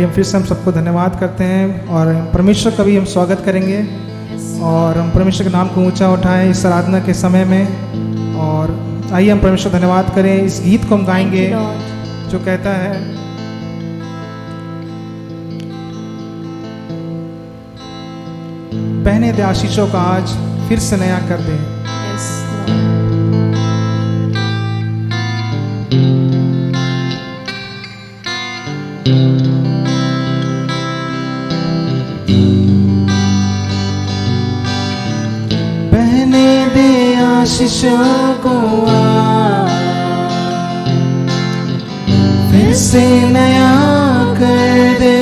आइए फिर से हम सबको धन्यवाद करते हैं और परमेश्वर का भी हम स्वागत करेंगे और हम परमेश्वर के नाम को ऊंचा उठाएं इस आराधना के समय में। और आइए हम परमेश्वर धन्यवाद करें। इस गीत को हम गाएंगे जो कहता है, पहने दे आशीषों का आज फिर से नया कर दे। पहने दे आशीषों को फिर से नया कर दे,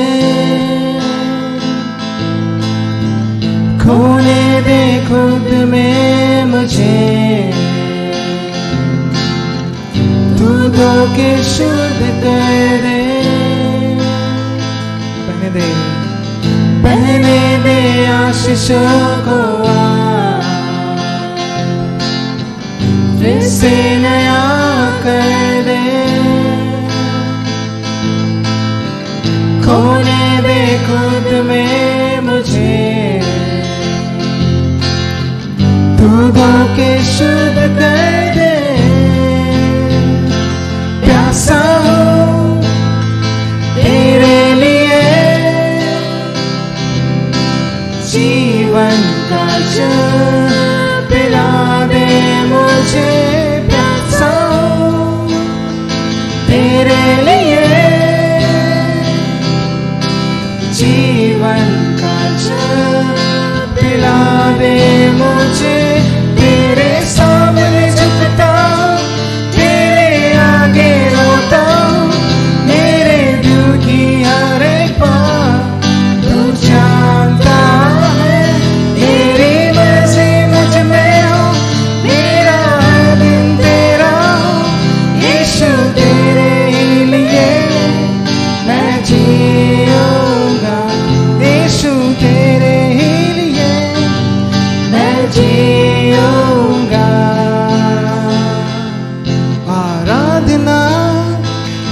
खोने दे खुद में मुझे, तू धो के शुद्ध कर दे। पहने दे आशीषों को फिर से नया कर दे, खोने दे खुद में मुझे, तू धो के शुद्ध कर दे। प्यासा हूँ तेरे लिए, जीवन का जल पिला दे मुझे। प्यासा हूँ तेरे लिए, जीवन का जल पिला दे मुझे। तेरे सामने झुकता हूँ, तेरे आगे रोता हूँ, मेरे दिल की हर एक बात तू जानता है। तेरी मर्जी मुझ में हो, मेरा हर दिन तेरा हो, यीशु तेरे ही लिए मैं जीऊंगा, यीशु तेरे ही लिए मैं जीऊंगा। आराधना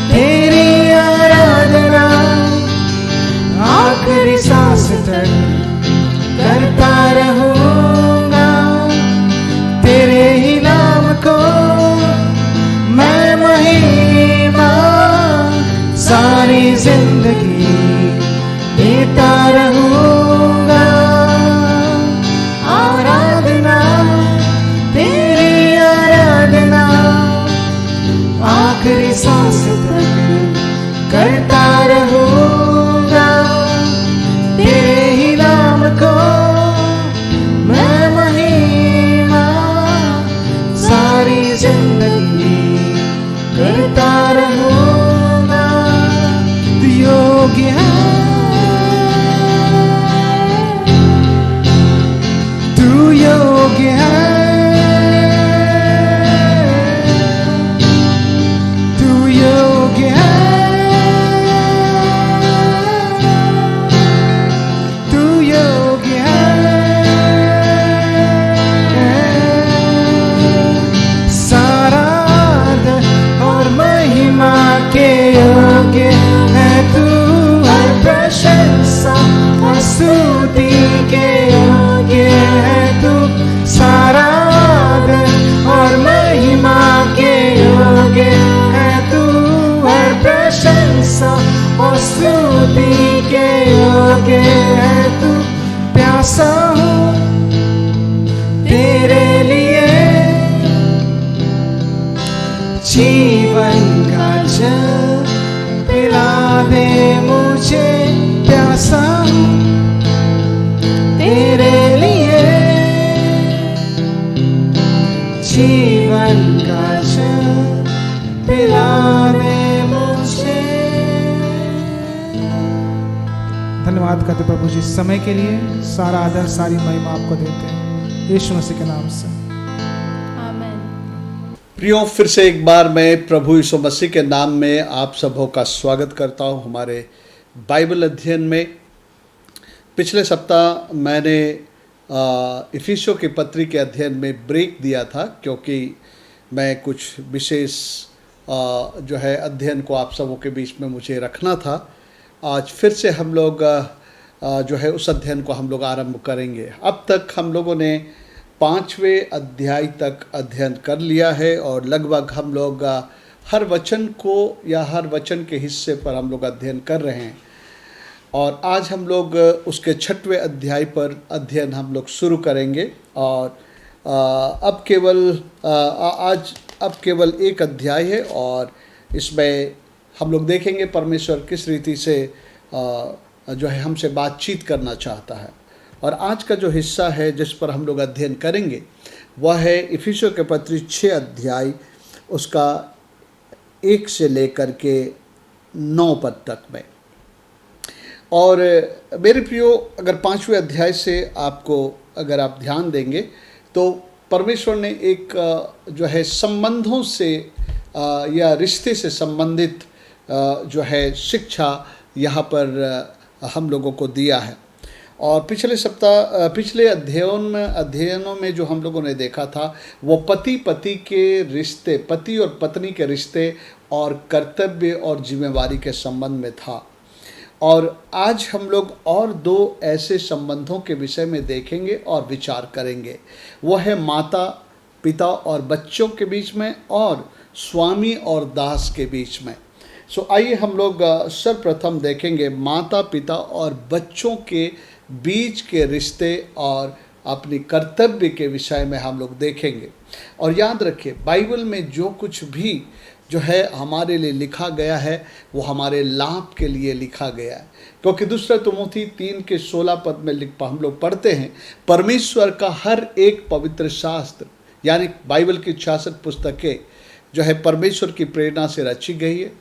तेरी आराधना आखिरी सांस तक करता रहूंगा, तेरे ही नाम को मैं महिमा सारी जिंदगी देता रहूंगा। आराधना तेरी आराधना आखिरी सांस तक करता रहूंगा, तेरे ही नाम को मैं महिमा सारी जिंदगी करता रहूंगा। तू योग्य है, तू योग्य है, तू योग्य है, तू योग्य है। सारा आदर और महिमा के योग्य है तू, हर प्रशंसा और स्तुति के योग्य है तू। सारा आदर और महिमा के योग्य है तू, हर प्रशंसा और स्तुति के योग्य है तू। प्यासा हूँ तेरे लिए, जीवन का जल पिला दे मुझे। प्यासा हूँ तेरे लिए, जीवन का जल पिला दे मुझे। धन्यवाद करते प्रभु जी समय के लिए। सारा आदर सारी महिमा आपको देते हैं यीशु मसीह के नाम से, आमीन। प्रियो, फिर से एक बार मैं प्रभु यीशु मसीह के नाम में आप सबों का स्वागत करता हूं हमारे बाइबल अध्ययन में। पिछले सप्ताह मैंने इफिसियों की पत्री के अध्ययन में ब्रेक दिया था, क्योंकि मैं कुछ विशेष जो है अध्ययन को आप सबों के बीच में मुझे रखना था। आज फिर से हम लोग जो है उस अध्ययन को हम लोग आरंभ करेंगे। अब तक हम लोगों ने 5वें अध्याय तक अध्ययन कर लिया है और लगभग हम लोग हर वचन को या हर वचन के हिस्से पर हम लोग अध्ययन कर रहे हैं और आज हम लोग उसके 6वें अध्याय पर अध्ययन हम लोग शुरू करेंगे। और अब केवल एक अध्याय है और इसमें हम लोग देखेंगे परमेश्वर किस रीति से जो है हमसे बातचीत करना चाहता है। और आज का जो हिस्सा है जिस पर हम लोग अध्ययन करेंगे वह है इफिसियों के पत्री 6 अध्याय उसका 1 से लेकर के 9 पद तक में। और मेरे प्रियो, अगर 5वें अध्याय से अगर आप ध्यान देंगे तो परमेश्वर ने एक जो है संबंधों से या रिश्ते से संबंधित जो है शिक्षा यहाँ पर हम लोगों को दिया है। और पिछले अध्ययनों में जो हम लोगों ने देखा था वो पति के रिश्ते, पति और पत्नी के रिश्ते और कर्तव्य और जिम्मेवारी के संबंध में था। और आज हम लोग और 2 ऐसे संबंधों के विषय में देखेंगे और विचार करेंगे। वो है माता पिता और बच्चों के बीच में और स्वामी और दास के बीच में। आइए हम लोग सर्वप्रथम देखेंगे माता पिता और बच्चों के बीच के रिश्ते और अपनी कर्तव्य के विषय में हम लोग देखेंगे। और याद रखिए, बाइबल में जो कुछ भी जो है हमारे लिए लिखा गया है वो हमारे लाभ के लिए लिखा गया है, क्योंकि 2 तिमोथी 3 के 16 पद में हम लोग पढ़ते हैं, परमेश्वर का हर एक पवित्र शास्त्र यानी बाइबल की 66 पुस्तकें जो है परमेश्वर की प्रेरणा से रची गई है,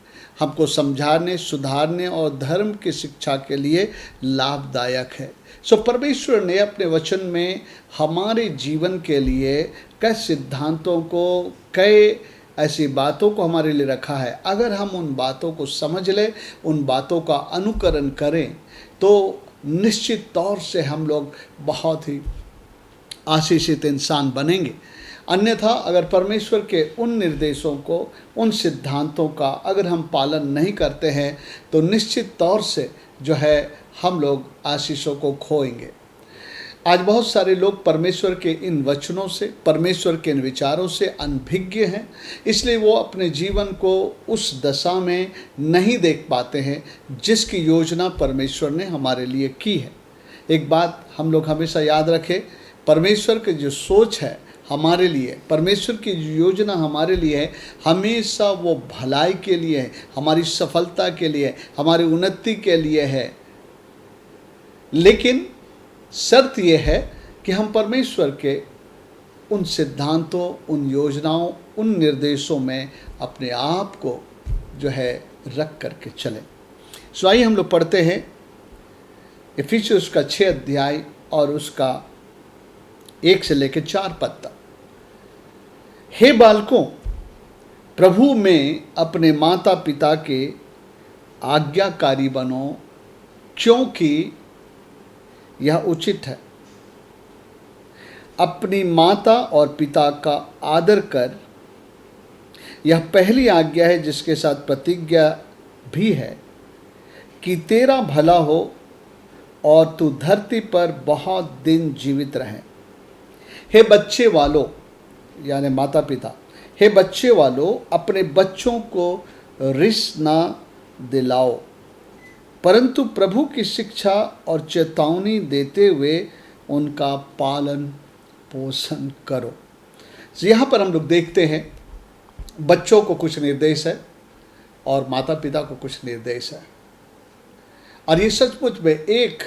हमको समझाने, सुधारने और धर्म की शिक्षा के लिए लाभदायक है। परमेश्वर ने अपने वचन में हमारे जीवन के लिए कई सिद्धांतों को, कई ऐसी बातों को हमारे लिए रखा है। अगर हम उन बातों को समझ लें, उन बातों का अनुकरण करें तो निश्चित तौर से हम लोग बहुत ही आशीषित इंसान बनेंगे। अन्यथा अगर परमेश्वर के उन निर्देशों को, उन सिद्धांतों का अगर हम पालन नहीं करते हैं तो निश्चित तौर से जो है हम लोग आशीषों को खोएंगे। आज बहुत सारे लोग परमेश्वर के इन वचनों से, परमेश्वर के इन विचारों से अनभिज्ञ हैं, इसलिए वो अपने जीवन को उस दशा में नहीं देख पाते हैं जिसकी योजना परमेश्वर ने हमारे लिए की है। एक बात हम लोग हमेशा याद रखें, परमेश्वर की जो सोच है हमारे लिए, परमेश्वर की योजना हमारे लिए है, हमेशा वो भलाई के लिए है, हमारी सफलता के लिए, हमारी उन्नति के लिए है। लेकिन शर्त यह है कि हम परमेश्वर के उन सिद्धांतों, उन योजनाओं, उन निर्देशों में अपने आप को जो है रख करके चलें। आइए हम लोग पढ़ते हैं इफिसियों का 6 अध्याय और उसका 1 से लेकर 4 पद तक। हे बालकों, प्रभु में अपने माता पिता के आज्ञाकारी बनो, क्योंकि यह उचित है। अपनी माता और पिता का आदर कर, यह पहली आज्ञा है जिसके साथ प्रतिज्ञा भी है कि तेरा भला हो और तू धरती पर बहुत दिन जीवित रहे। हे बच्चे वालों, यानी माता पिता, हे बच्चे वालों, अपने बच्चों को रिस ना दिलाओ, परंतु प्रभु की शिक्षा और चेतावनी देते हुए उनका पालन पोषण करो। यहाँ पर हम लोग देखते हैं बच्चों को कुछ निर्देश है और माता पिता को कुछ निर्देश है। और ये सचमुच में एक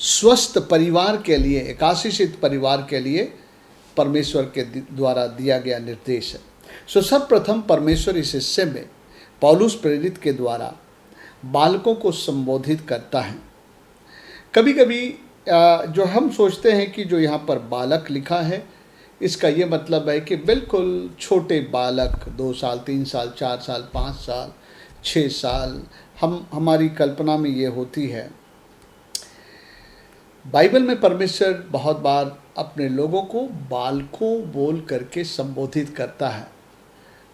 स्वस्थ परिवार के लिए, एक आशीषित परिवार के लिए परमेश्वर के द्वारा दिया गया निर्देश है। सर्वप्रथम परमेश्वर इस हिस्से में पौलुस प्रेरित के द्वारा बालकों को संबोधित करता है। कभी कभी जो हम सोचते हैं कि जो यहाँ पर बालक लिखा है इसका ये मतलब है कि बिल्कुल छोटे बालक, 2 साल, 3 साल, 4 साल, 5 साल, 6 साल, हमारी कल्पना में ये होती है। बाइबल में परमेश्वर बहुत बार अपने लोगों को बालकों बोल करके संबोधित करता है।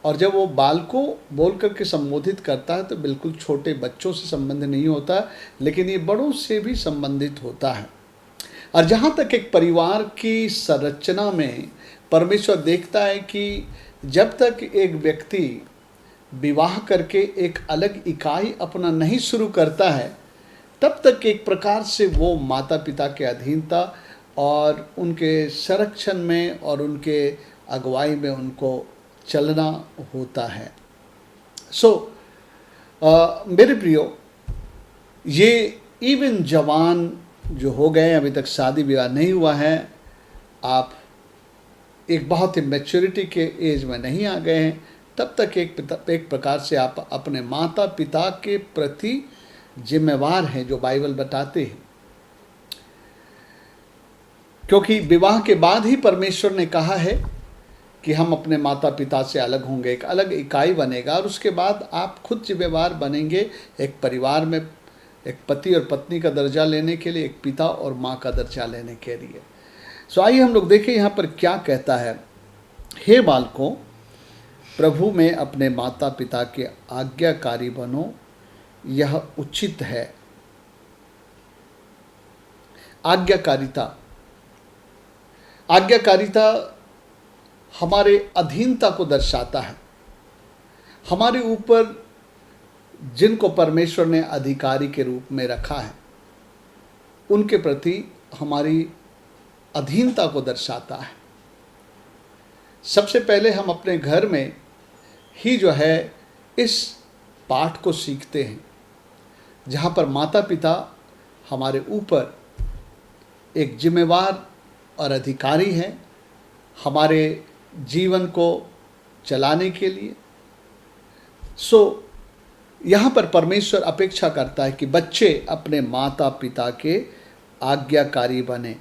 और जब वो बाल को बोल करके संबोधित करता है तो बिल्कुल छोटे बच्चों से संबंध नहीं होता, लेकिन ये बड़ों से भी संबंधित होता है। और जहाँ तक एक परिवार की संरचना में परमेश्वर देखता है कि जब तक एक व्यक्ति विवाह करके एक अलग इकाई अपना नहीं शुरू करता है, तब तक एक प्रकार से वो माता पिता के अधीनता और उनके संरक्षण में और उनके अगुवाई में उनको चलना होता है। मेरे प्रियो, ये इवन जवान जो हो गए, अभी तक शादी विवाह नहीं हुआ है, आप एक बहुत ही मैच्योरिटी के एज में नहीं आ गए हैं, तब तक एक प्रकार से आप अपने माता पिता के प्रति जिम्मेवार हैं, जो बाइबल बताते हैं। क्योंकि विवाह के बाद ही परमेश्वर ने कहा है कि हम अपने माता पिता से अलग होंगे, एक अलग इकाई बनेगा, और उसके बाद आप खुद जिम्मेवार बनेंगे एक परिवार में एक पति और पत्नी का दर्जा लेने के लिए, एक पिता और माँ का दर्जा लेने के लिए। आइए हम लोग देखें यहाँ पर क्या कहता है। हे बालकों, प्रभु में अपने माता पिता के आज्ञाकारी बनो, यह उचित है। आज्ञाकारिता हमारे अधीनता को दर्शाता है। हमारे ऊपर जिनको परमेश्वर ने अधिकारी के रूप में रखा है, उनके प्रति हमारी अधीनता को दर्शाता है। सबसे पहले हम अपने घर में ही जो है इस पाठ को सीखते हैं, जहाँ पर माता पिता हमारे ऊपर एक जिम्मेवार और अधिकारी हैं हमारे जीवन को चलाने के लिए। यहाँ पर परमेश्वर अपेक्षा करता है कि बच्चे अपने माता पिता के आज्ञाकारी बने।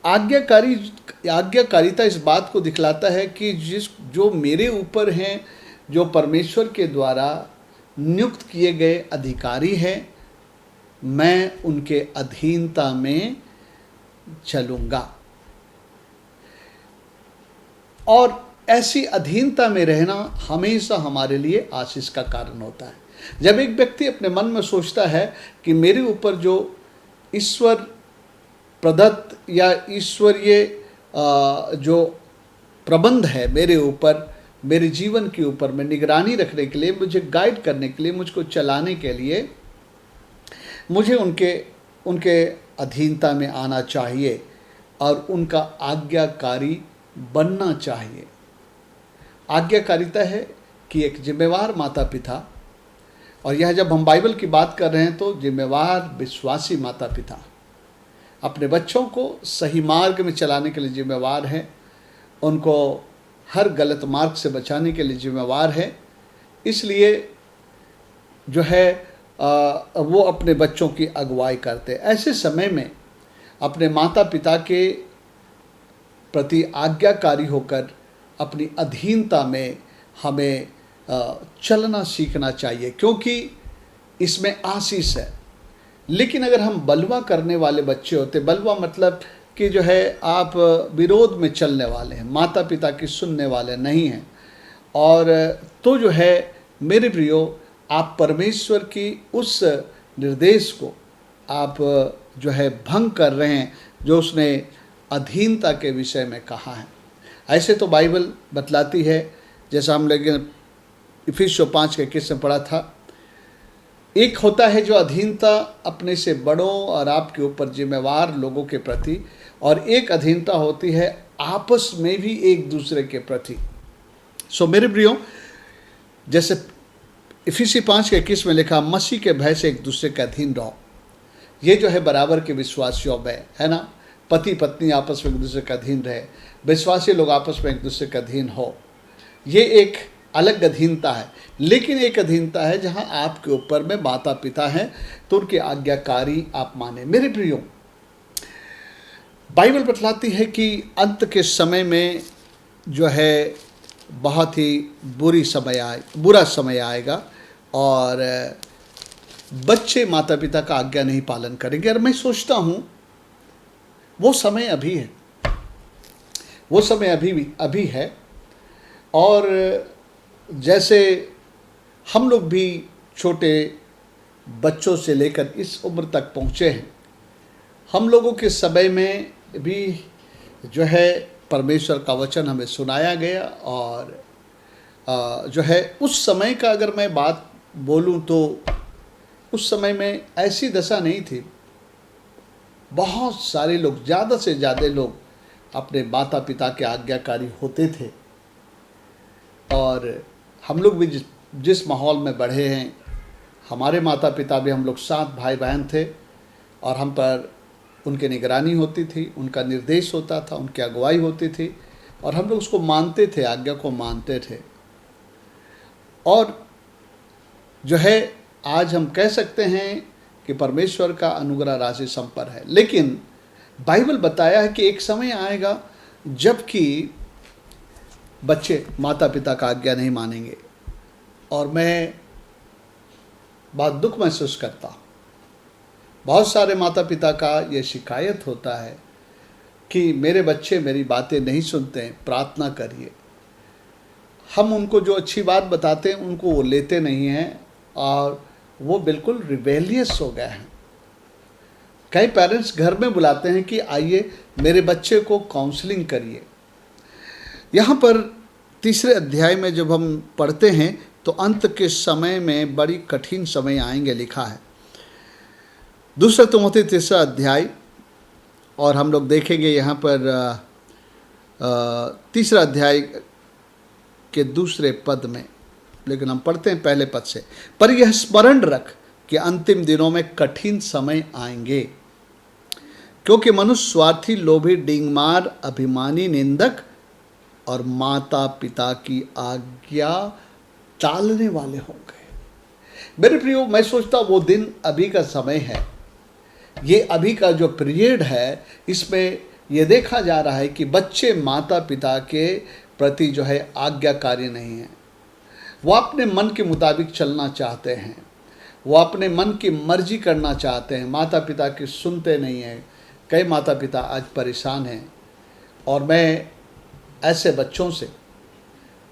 आज्ञाकारिता इस बात को दिखलाता है कि जो मेरे ऊपर हैं, जो परमेश्वर के द्वारा नियुक्त किए गए अधिकारी हैं, मैं उनके अधीनता में चलूँगा। और ऐसी अधीनता में रहना हमेशा हमारे लिए आशीष का कारण होता है। जब एक व्यक्ति अपने मन में सोचता है कि मेरे ऊपर जो ईश्वर प्रदत्त या ईश्वरीय जो प्रबंध है मेरे ऊपर, मेरे जीवन के ऊपर में निगरानी रखने के लिए, मुझे गाइड करने के लिए, मुझको चलाने के लिए, मुझे उनके अधीनता में आना चाहिए और उनका आज्ञाकारी बनना चाहिए। आज्ञाकारिता है कि एक जिम्मेवार माता पिता, और यह जब हम बाइबल की बात कर रहे हैं तो जिम्मेवार विश्वासी माता पिता अपने बच्चों को सही मार्ग में चलाने के लिए जिम्मेवार है, उनको हर गलत मार्ग से बचाने के लिए जिम्मेवार है। इसलिए जो है वो अपने बच्चों की अगुवाई करते। ऐसे समय में अपने माता पिता के प्रति आज्ञाकारी होकर अपनी अधीनता में हमें चलना सीखना चाहिए, क्योंकि इसमें आशीष है। लेकिन अगर हम बलवा करने वाले बच्चे होते, बलवा मतलब कि जो है आप विरोध में चलने वाले हैं, माता पिता की सुनने वाले नहीं हैं, और तो जो है मेरे प्रियो, आप परमेश्वर की उस निर्देश को आप जो है भंग कर रहे हैं जो उसने अधीनता के विषय में कहा है। ऐसे तो बाइबल बतलाती है, जैसा हम लोग इफिसियों 5 के 21 में पढ़ा था, एक होता है जो अधीनता अपने से बड़ों और आपके ऊपर जिम्मेवार लोगों के प्रति, और एक अधीनता होती है आपस में भी एक दूसरे के प्रति। मेरे प्रियो, जैसे इफिसी 5 के 21 में लिखा, मसीह के भय से एक दूसरे के अधीन रहो। ये जो है बराबर के विश्वासियों में है ना, पति पत्नी आपस में एक दूसरे का अधीन रहे, विश्वासी लोग आपस में एक दूसरे का अधीन हो। ये एक अलग अधीनता है। लेकिन एक अधीनता है जहाँ आपके ऊपर में माता पिता हैं तो उनके आज्ञाकारी आप माने। मेरे प्रियो, बाइबल बतलाती है कि अंत के समय में जो है बहुत ही बुरा समय आएगा और बच्चे माता पिता का आज्ञा नहीं पालन करेंगे। और मैं सोचता हूँ वो समय अभी है, वो समय अभी है। और जैसे हम लोग भी छोटे बच्चों से लेकर इस उम्र तक पहुँचे हैं, हम लोगों के समय में भी जो है परमेश्वर का वचन हमें सुनाया गया। और जो है उस समय का अगर मैं बात बोलूं तो उस समय में ऐसी दशा नहीं थी। बहुत सारे लोग, ज़्यादा से ज़्यादा लोग अपने माता पिता के आज्ञाकारी होते थे। और हम लोग भी जिस माहौल में बढ़े हैं, हमारे माता पिता भी, हम लोग 7 भाई बहन थे और हम पर उनकी निगरानी होती थी, उनका निर्देश होता था, उनकी अगुवाई होती थी और हम लोग उसको मानते थे, आज्ञा को मानते थे। और जो है आज हम कह सकते हैं कि परमेश्वर का अनुग्रह राशि हम पर है। लेकिन बाइबल बताया है कि एक समय आएगा जबकि बच्चे माता पिता का आज्ञा नहीं मानेंगे। और मैं बहुत दुख महसूस करता हूँ, बहुत सारे माता पिता का ये शिकायत होता है कि मेरे बच्चे मेरी बातें नहीं सुनते हैं, प्रार्थना करिए। हम उनको जो अच्छी बात बताते हैं उनको वो लेते नहीं हैं और वो बिल्कुल रिबेलियस हो गए हैं। कई पेरेंट्स घर में बुलाते हैं कि आइए मेरे बच्चे को काउंसलिंग करिए। यहाँ पर 3 अध्याय में जब हम पढ़ते हैं तो अंत के समय में बड़ी कठिन समय आएंगे लिखा है। 2 तिमोथी 3 अध्याय और हम लोग देखेंगे यहाँ पर 3 अध्याय के 2 पद में, लेकिन हम पढ़ते हैं पहले पद से। पर यह स्मरण रख कि अंतिम दिनों में कठिन समय आएंगे, क्योंकि मनुष्य स्वार्थी, लोभी, डींगमार, अभिमानी, निंदक और माता पिता की आज्ञा टालने वाले होंगे। मेरे प्रियो, मैं सोचता वो दिन अभी का समय है, ये अभी का जो पीरियड है, इसमें ये देखा जा रहा है कि बच्चे माता पिता के प्रति जो है आज्ञाकारी नहीं है। वो अपने मन के मुताबिक चलना चाहते हैं, वो अपने मन की मर्जी करना चाहते हैं, माता पिता की सुनते नहीं हैं। कई माता पिता आज परेशान हैं और मैं ऐसे बच्चों से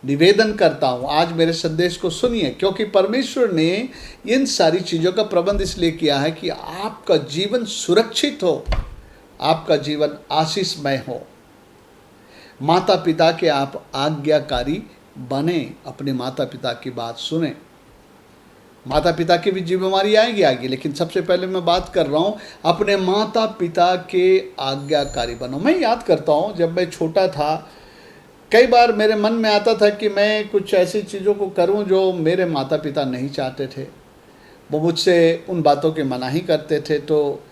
निवेदन करता हूँ, आज मेरे संदेश को सुनिए, क्योंकि परमेश्वर ने इन सारी चीज़ों का प्रबंध इसलिए किया है कि आपका जीवन सुरक्षित हो, आपका जीवन आशीषमय हो। माता पिता के आप आज्ञाकारी बने, अपने माता पिता की बात सुने। माता पिता की भी जिम्मेवारी आएगी, लेकिन सबसे पहले मैं बात कर रहा हूँ अपने माता पिता के आज्ञाकारी बनो। मैं याद करता हूँ जब मैं छोटा था, कई बार मेरे मन में आता था कि मैं कुछ ऐसी चीज़ों को करूं जो मेरे माता पिता नहीं चाहते थे। वो मुझसे उन बातों के मनाही करते थे, तो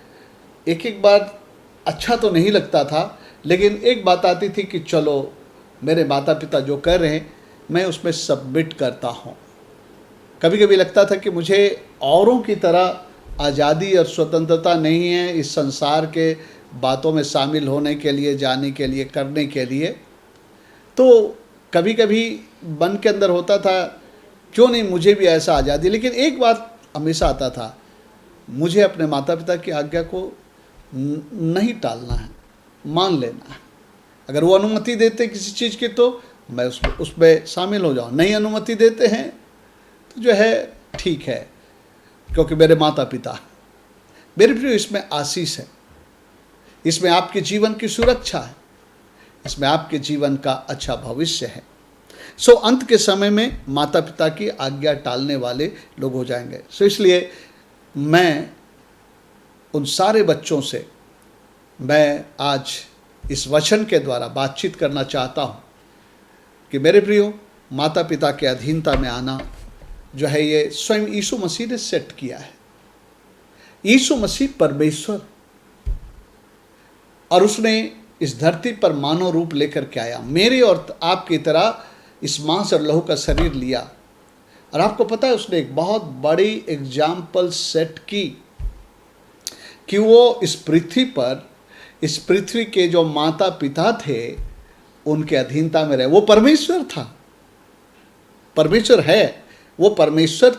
एक बार अच्छा तो नहीं लगता था, लेकिन एक बात आती थी कि चलो मेरे माता पिता जो कर रहे हैं मैं उसमें सबमिट करता हूँ। कभी कभी लगता था कि मुझे औरों की तरह आज़ादी और स्वतंत्रता नहीं है इस संसार के बातों में शामिल होने के लिए, जाने के लिए, करने के लिए। तो कभी कभी मन के अंदर होता था क्यों नहीं मुझे भी ऐसा आज़ादी। लेकिन एक बात हमेशा आता था, मुझे अपने माता पिता की आज्ञा को नहीं टालना है, मान लेना है। अगर वो अनुमति देते किसी चीज़ की तो मैं उसमें शामिल हो जाऊँ, नहीं अनुमति देते हैं तो जो है ठीक है, क्योंकि मेरे माता पिता। मेरे प्रिय, इसमें आशीष है, इसमें आपके जीवन की सुरक्षा है, इसमें आपके जीवन का अच्छा भविष्य है। सो अंत के समय में माता पिता की आज्ञा टालने वाले लोग हो जाएंगे। सो इसलिए मैं उन सारे बच्चों से मैं आज इस वचन के द्वारा बातचीत करना चाहता हूँ कि मेरे प्रियो, माता पिता के अधीनता में आना जो है ये स्वयं यीशु मसीह ने सेट किया है। यीशु मसीह परमेश्वर, और उसने इस धरती पर मानव रूप लेकर के आया, मेरे और आपकी तरह इस मांस और लहू का शरीर लिया। और आपको पता है उसने एक बहुत बड़ी एग्जाम्पल सेट की कि वो इस पृथ्वी के जो माता पिता थे उनके अधीनता में रहे। वो परमेश्वर था, परमेश्वर है, वो परमेश्वर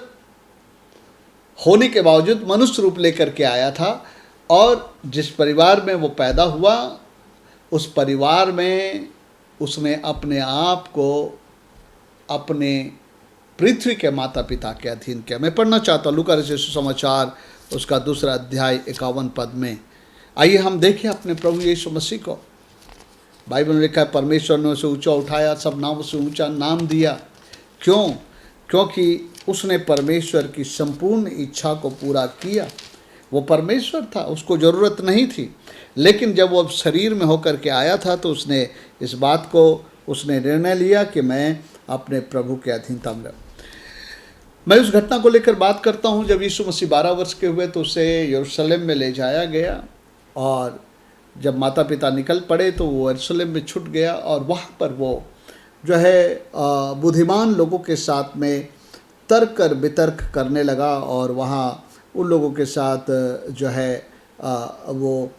होने के बावजूद मनुष्य रूप लेकर के आया था। और जिस परिवार में वो पैदा हुआ उस परिवार में उसने अपने आप को अपने पृथ्वी के माता पिता के अधीन किया। मैं पढ़ना चाहता हूँ लूका रचित सुसमाचार उसका 2 अध्याय 51 पद में। आइए हम देखें अपने प्रभु यीशु मसीह को। बाइबल में लिखा है, परमेश्वर ने उसे ऊंचा उठाया, सब नामों से ऊंचा नाम दिया। क्यों? क्योंकि उसने परमेश्वर की संपूर्ण इच्छा को पूरा किया। वो परमेश्वर था, उसको ज़रूरत नहीं थी, लेकिन जब वो शरीर में होकर के आया था तो उसने इस बात को उसने निर्णय लिया कि मैं अपने प्रभु के अधीनता में रहूं। मैं उस घटना को लेकर बात करता हूं। जब यीशु मसीह 12 वर्ष के हुए तो उसे यरूशलेम में ले जाया गया, और जब माता पिता निकल पड़े तो वो यरूशलेम में छूट गया, और वहाँ पर वो जो है बुद्धिमान लोगों के साथ में तर्क कर वितर्क करने लगा, और वहाँ उन लोगों के साथ जो है वो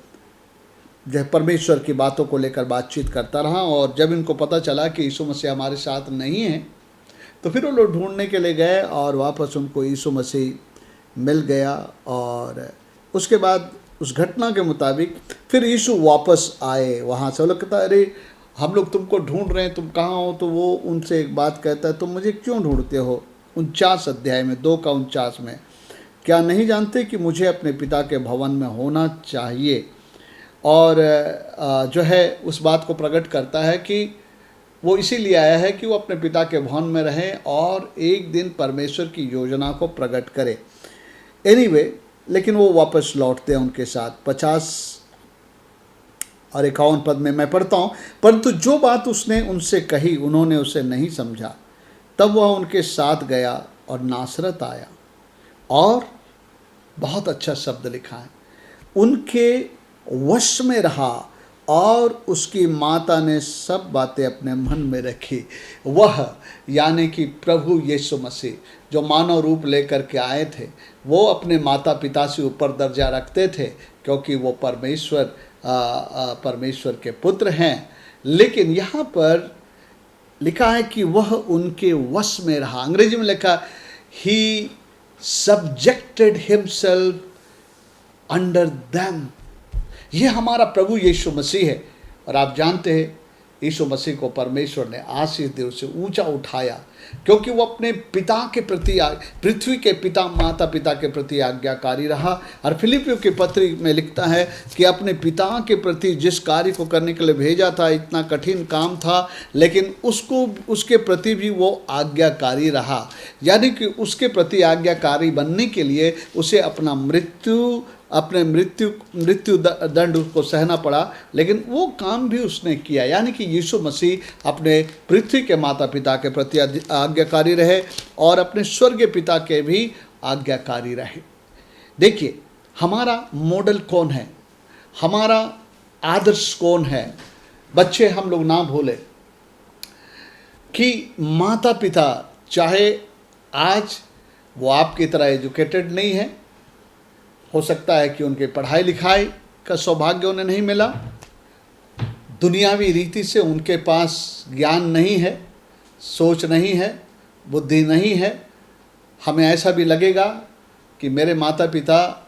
जो है परमेश्वर की बातों को लेकर बातचीत करता रहा। और जब इनको पता चला कि यीशु मसीह हमारे साथ नहीं है तो फिर वो लोग ढूंढने के लिए गए, और वापस उनको यीशु मसीह मिल गया। और उसके बाद उस घटना के मुताबिक फिर यीशु वापस आए वहाँ से। वो लोग कहता, अरे हम लोग तुमको ढूंढ रहे हैं, तुम कहाँ हो? तो वो उनसे एक बात कहता है, तुम मुझे क्यों ढूंढते हो? 49 अध्याय में 2:49 में, क्या नहीं जानते कि मुझे अपने पिता के भवन में होना चाहिए? और जो है उस बात को प्रकट करता है कि वो इसीलिए आया है कि वो अपने पिता के भवन में रहे और एक दिन परमेश्वर की योजना को प्रकट करे। एनीवे, लेकिन वो वापस लौटते हैं उनके साथ। 50 और 51 पद में मैं पढ़ता हूँ, परंतु जो बात उसने उनसे कही उन्होंने उसे नहीं समझा। तब वह उनके साथ गया और नासरत आया। और बहुत अच्छा शब्द लिखा है, उनके वश में रहा, और उसकी माता ने सब बातें अपने मन में रखी। वह यानी कि प्रभु यीशु मसीह जो मानव रूप लेकर के आए थे, वो अपने माता पिता से ऊपर दर्जा रखते थे, क्योंकि वो परमेश्वर के पुत्र हैं। लेकिन यहाँ पर लिखा है कि वह उनके वश में रहा। अंग्रेजी में लिखा, ही subjected himself under them। ये हमारा प्रभु यीशु मसीह है। और आप जानते हैं यीशु मसीह को परमेश्वर ने आशीष दे उसे ऊंचा उठाया, क्योंकि वो अपने पिता के प्रति, पृथ्वी के पिता माता पिता के प्रति आज्ञाकारी रहा। और फिलिपियों की पत्री में लिखता है कि अपने पिता के प्रति जिस कार्य को करने के लिए भेजा था, इतना कठिन काम था, लेकिन उसके प्रति भी वो आज्ञाकारी रहा। यानी कि उसके प्रति आज्ञाकारी बनने के लिए उसे अपने मृत्यु दंड उसको सहना पड़ा, लेकिन वो काम भी उसने किया। यानी कि यीशु मसीह अपने पृथ्वी के माता पिता के प्रति आज्ञाकारी रहे और अपने स्वर्गीय पिता के भी आज्ञाकारी रहे। देखिए, हमारा मॉडल कौन है, हमारा आदर्श कौन है? बच्चे, हम लोग ना भूलें कि माता पिता, चाहे आज वो आपकी तरह एजुकेटेड नहीं है, हो सकता है कि उनके पढ़ाई लिखाई का सौभाग्य उन्हें नहीं मिला, दुनियावी रीति से उनके पास ज्ञान नहीं है, सोच नहीं है, बुद्धि नहीं है। हमें ऐसा भी लगेगा कि मेरे माता पिता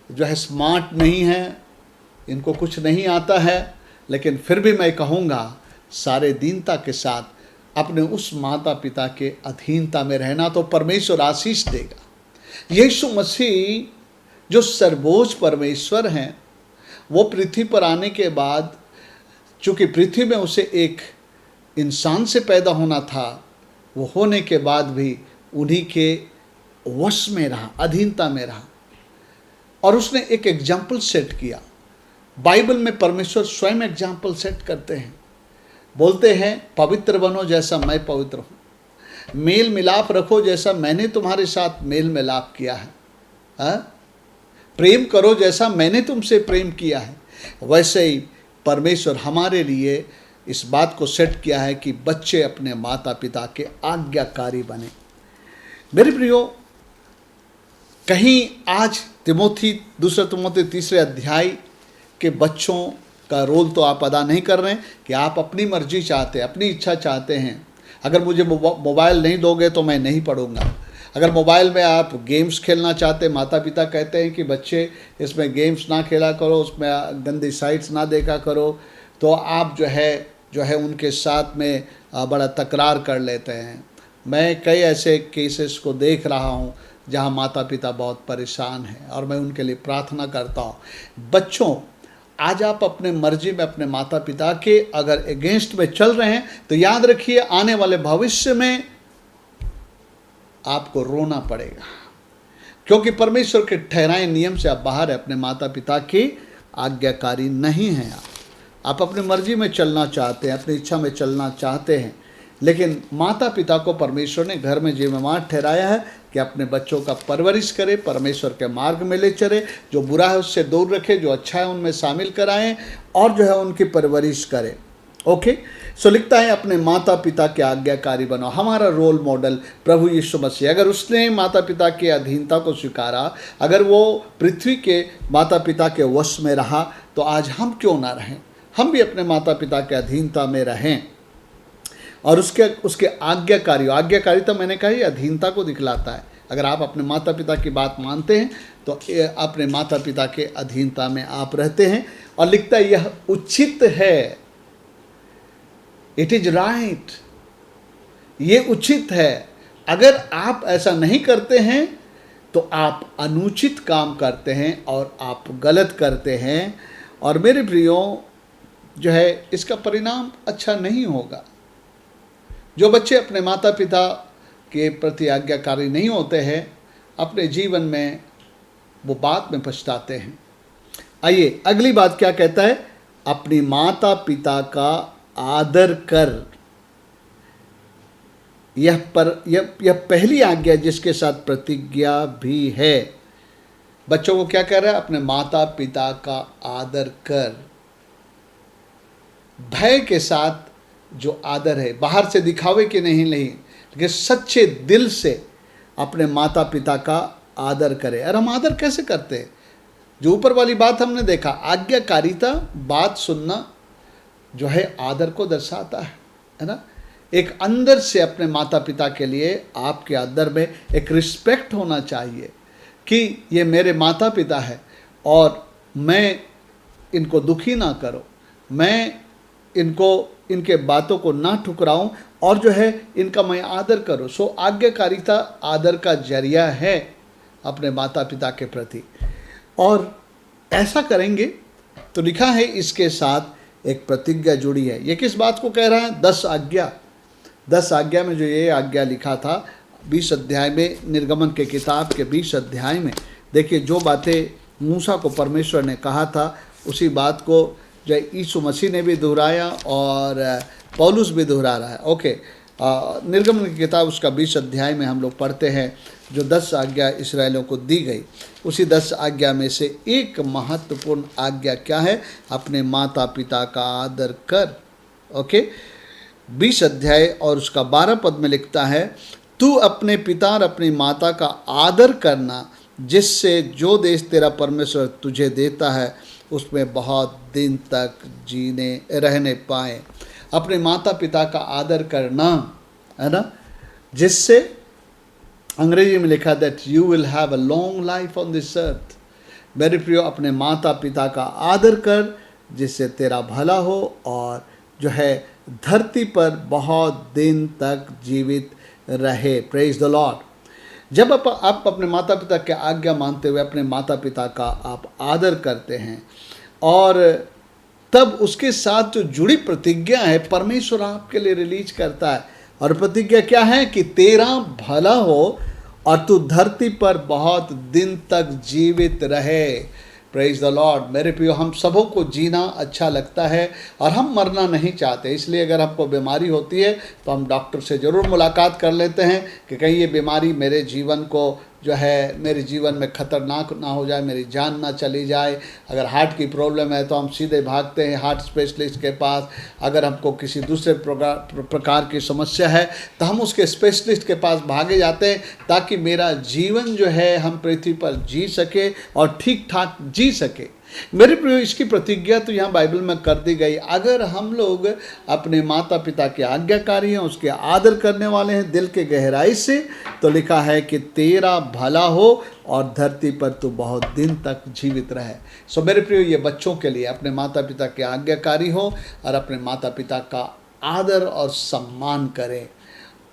जो है स्मार्ट नहीं हैं, इनको कुछ नहीं आता है, लेकिन फिर भी मैं कहूँगा सारे दीनता के साथ अपने उस माता पिता के अधीनता में रहना, तो परमेश्वर आशीष देगा। यीशु मसीह जो सर्वोच्च परमेश्वर हैं, वो पृथ्वी पर आने के बाद, चूँकि पृथ्वी में उसे एक इंसान से पैदा होना था, वो होने के बाद भी उन्हीं के वश में रहा, अधीनता में रहा, और उसने एक एग्जाम्पल सेट किया। बाइबल में परमेश्वर स्वयं एग्जाम्पल सेट करते हैं, बोलते हैं पवित्र बनो जैसा मैं पवित्र हूँ, मेल मिलाप रखो जैसा मैंने तुम्हारे साथ मेल मिलाप किया है, प्रेम करो जैसा मैंने तुमसे प्रेम किया है। वैसे ही परमेश्वर हमारे लिए इस बात को सेट किया है कि बच्चे अपने माता पिता के आज्ञाकारी बने। मेरे प्रियो, कहीं आज दूसरा तिमोथी 3 अध्याय के बच्चों का रोल तो आप अदा नहीं कर रहे हैं कि आप अपनी मर्जी चाहते हैं, अपनी इच्छा चाहते हैं। अगर मुझे मोबाइल नहीं दोगे तो मैं नहीं पढ़ूंगा। अगर मोबाइल में आप गेम्स खेलना चाहते हैं, माता पिता कहते हैं कि बच्चे इसमें गेम्स ना खेला करो, उसमें गंदी साइट्स ना देखा करो, तो आप जो है उनके साथ में बड़ा तकरार कर लेते हैं। मैं कई ऐसे केसेस को देख रहा हूँ जहाँ माता पिता बहुत परेशान हैं और मैं उनके लिए प्रार्थना करता हूँ। बच्चों, आज आप अपने मर्जी में अपने माता पिता के अगर अगेंस्ट में चल रहे हैं तो याद रखिए आने वाले भविष्य में आपको रोना पड़ेगा, क्योंकि परमेश्वर के ठहराए नियम से आप बाहर है, अपने माता पिता की आज्ञाकारी नहीं हैं। आप अपनी मर्जी में चलना चाहते हैं, अपनी इच्छा में चलना चाहते हैं, लेकिन माता पिता को परमेश्वर ने घर में जिम्मेवार ठहराया है कि अपने बच्चों का परवरिश करे, परमेश्वर के मार्ग में ले चले, जो बुरा है उससे दूर रखे, जो अच्छा है उनमें शामिल कराएं और जो है उनकी परवरिश करें। ओके, सो लिखता है अपने माता पिता के आज्ञाकारी बनो। हमारा रोल मॉडल प्रभु यीशु मसीह, अगर उसने माता पिता की अधीनता को स्वीकारा, अगर वो पृथ्वी के माता पिता के वश में रहा, तो आज हम क्यों ना रहें, हम भी अपने माता पिता के अधीनता में रहें और उसके आज्ञाकारी तो मैंने कहा ये अधीनता को दिखलाता है। अगर आप अपने माता पिता की बात मानते हैं तो अपने माता पिता के अधीनता में आप रहते हैं। और लिखता है यह उचित है, इट इज राइट, ये उचित है। अगर आप ऐसा नहीं करते हैं तो आप अनुचित काम करते हैं और आप गलत करते हैं, और मेरे प्रियो जो है इसका परिणाम अच्छा नहीं होगा। जो बच्चे अपने माता पिता के प्रति आज्ञाकारी नहीं होते हैं, अपने जीवन में वो बाद में पछताते हैं। आइए अगली बात क्या कहता है, अपनी माता पिता का आदर कर। यह पहली आज्ञा जिसके साथ प्रतिज्ञा भी है। बच्चों को क्या कह रहा है, अपने माता पिता का आदर कर। भय के साथ जो आदर है, बाहर से दिखावे के नहीं, लेकिन सच्चे दिल से अपने माता पिता का आदर करें। और हम आदर कैसे करते हैं, जो ऊपर वाली बात हमने देखा, आज्ञाकारिता, बात सुनना जो है आदर को दर्शाता है ना। एक अंदर से अपने माता पिता के लिए आपके अंदर में एक रिस्पेक्ट होना चाहिए कि ये मेरे माता पिता है और मैं इनको दुखी ना करो, मैं इनके बातों को ना ठुकराऊं और जो है इनका मैं आदर करूं। सो आज्ञाकारिता आदर का जरिया है अपने माता पिता के प्रति, और ऐसा करेंगे तो लिखा है इसके साथ एक प्रतिज्ञा जुड़ी है। ये किस बात को कह रहा है, 10 आज्ञा। 10 आज्ञा में जो ये आज्ञा लिखा था 20 अध्याय में, निर्गमन के किताब के 20 अध्याय में, देखिए जो बातें मूसा को परमेश्वर ने कहा था उसी बात को जो यीशु मसीह ने भी दोहराया और पौलुस भी दोहरा रहा है। ओके, निर्गमन की किताब उसका 20 अध्याय में हम लोग पढ़ते हैं जो 10 आज्ञा इस्राएलियों को दी गई। उसी 10 आज्ञा में से एक महत्वपूर्ण आज्ञा क्या है, अपने माता पिता का आदर कर। ओके, 20 अध्याय और उसका 12 पद में लिखता है, तू अपने पिता और अपनी माता का आदर करना, जिससे जो देश तेरा परमेश्वर तुझे देता है उसमें बहुत दिन तक रहने पाए। अपने माता पिता का आदर करना, है ना, जिससे अंग्रेजी में लिखा that you will have a long life on this earth. मेरे प्रियो, अपने माता पिता का आदर कर जिससे तेरा भला हो और जो है धरती पर बहुत दिन तक जीवित रहे। Praise the Lord. जब आप अपने माता पिता के आज्ञा मानते हुए अपने माता पिता का आप आदर करते हैं, और तब उसके साथ जो जुड़ी प्रतिज्ञा है परमेश्वर आपके लिए रिलीज करता है। और प्रतिज्ञा क्या है कि तेरा भला हो और तू धरती पर बहुत दिन तक जीवित रहे। Praise the Lord. मेरे प्रियो, हम सबों को जीना अच्छा लगता है और हम मरना नहीं चाहते। इसलिए अगर हमको बीमारी होती है तो हम डॉक्टर से ज़रूर मुलाकात कर लेते हैं कि कहीं ये बीमारी मेरे जीवन को जो है मेरे जीवन में खतरनाक ना हो जाए, मेरी जान ना चली जाए। अगर हार्ट की प्रॉब्लम है तो हम सीधे भागते हैं हार्ट स्पेशलिस्ट के पास। अगर हमको किसी दूसरे प्रकार की समस्या है तो हम उसके स्पेशलिस्ट के पास भागे जाते हैं, ताकि मेरा जीवन जो है हम पृथ्वी पर जी सके और ठीक ठाक जी सके। मेरे प्रियो, इसकी प्रतिज्ञा तो यहाँ बाइबल में कर दी गई। अगर हम लोग अपने माता पिता के आज्ञाकारी हैं, उसके आदर करने वाले हैं दिल के गहराई से, तो लिखा है कि तेरा भला हो और धरती पर तू बहुत दिन तक जीवित रहे। सो मेरे प्रियो, ये बच्चों के लिए अपने माता पिता के आज्ञाकारी हो और अपने माता पिता का आदर और सम्मान करें।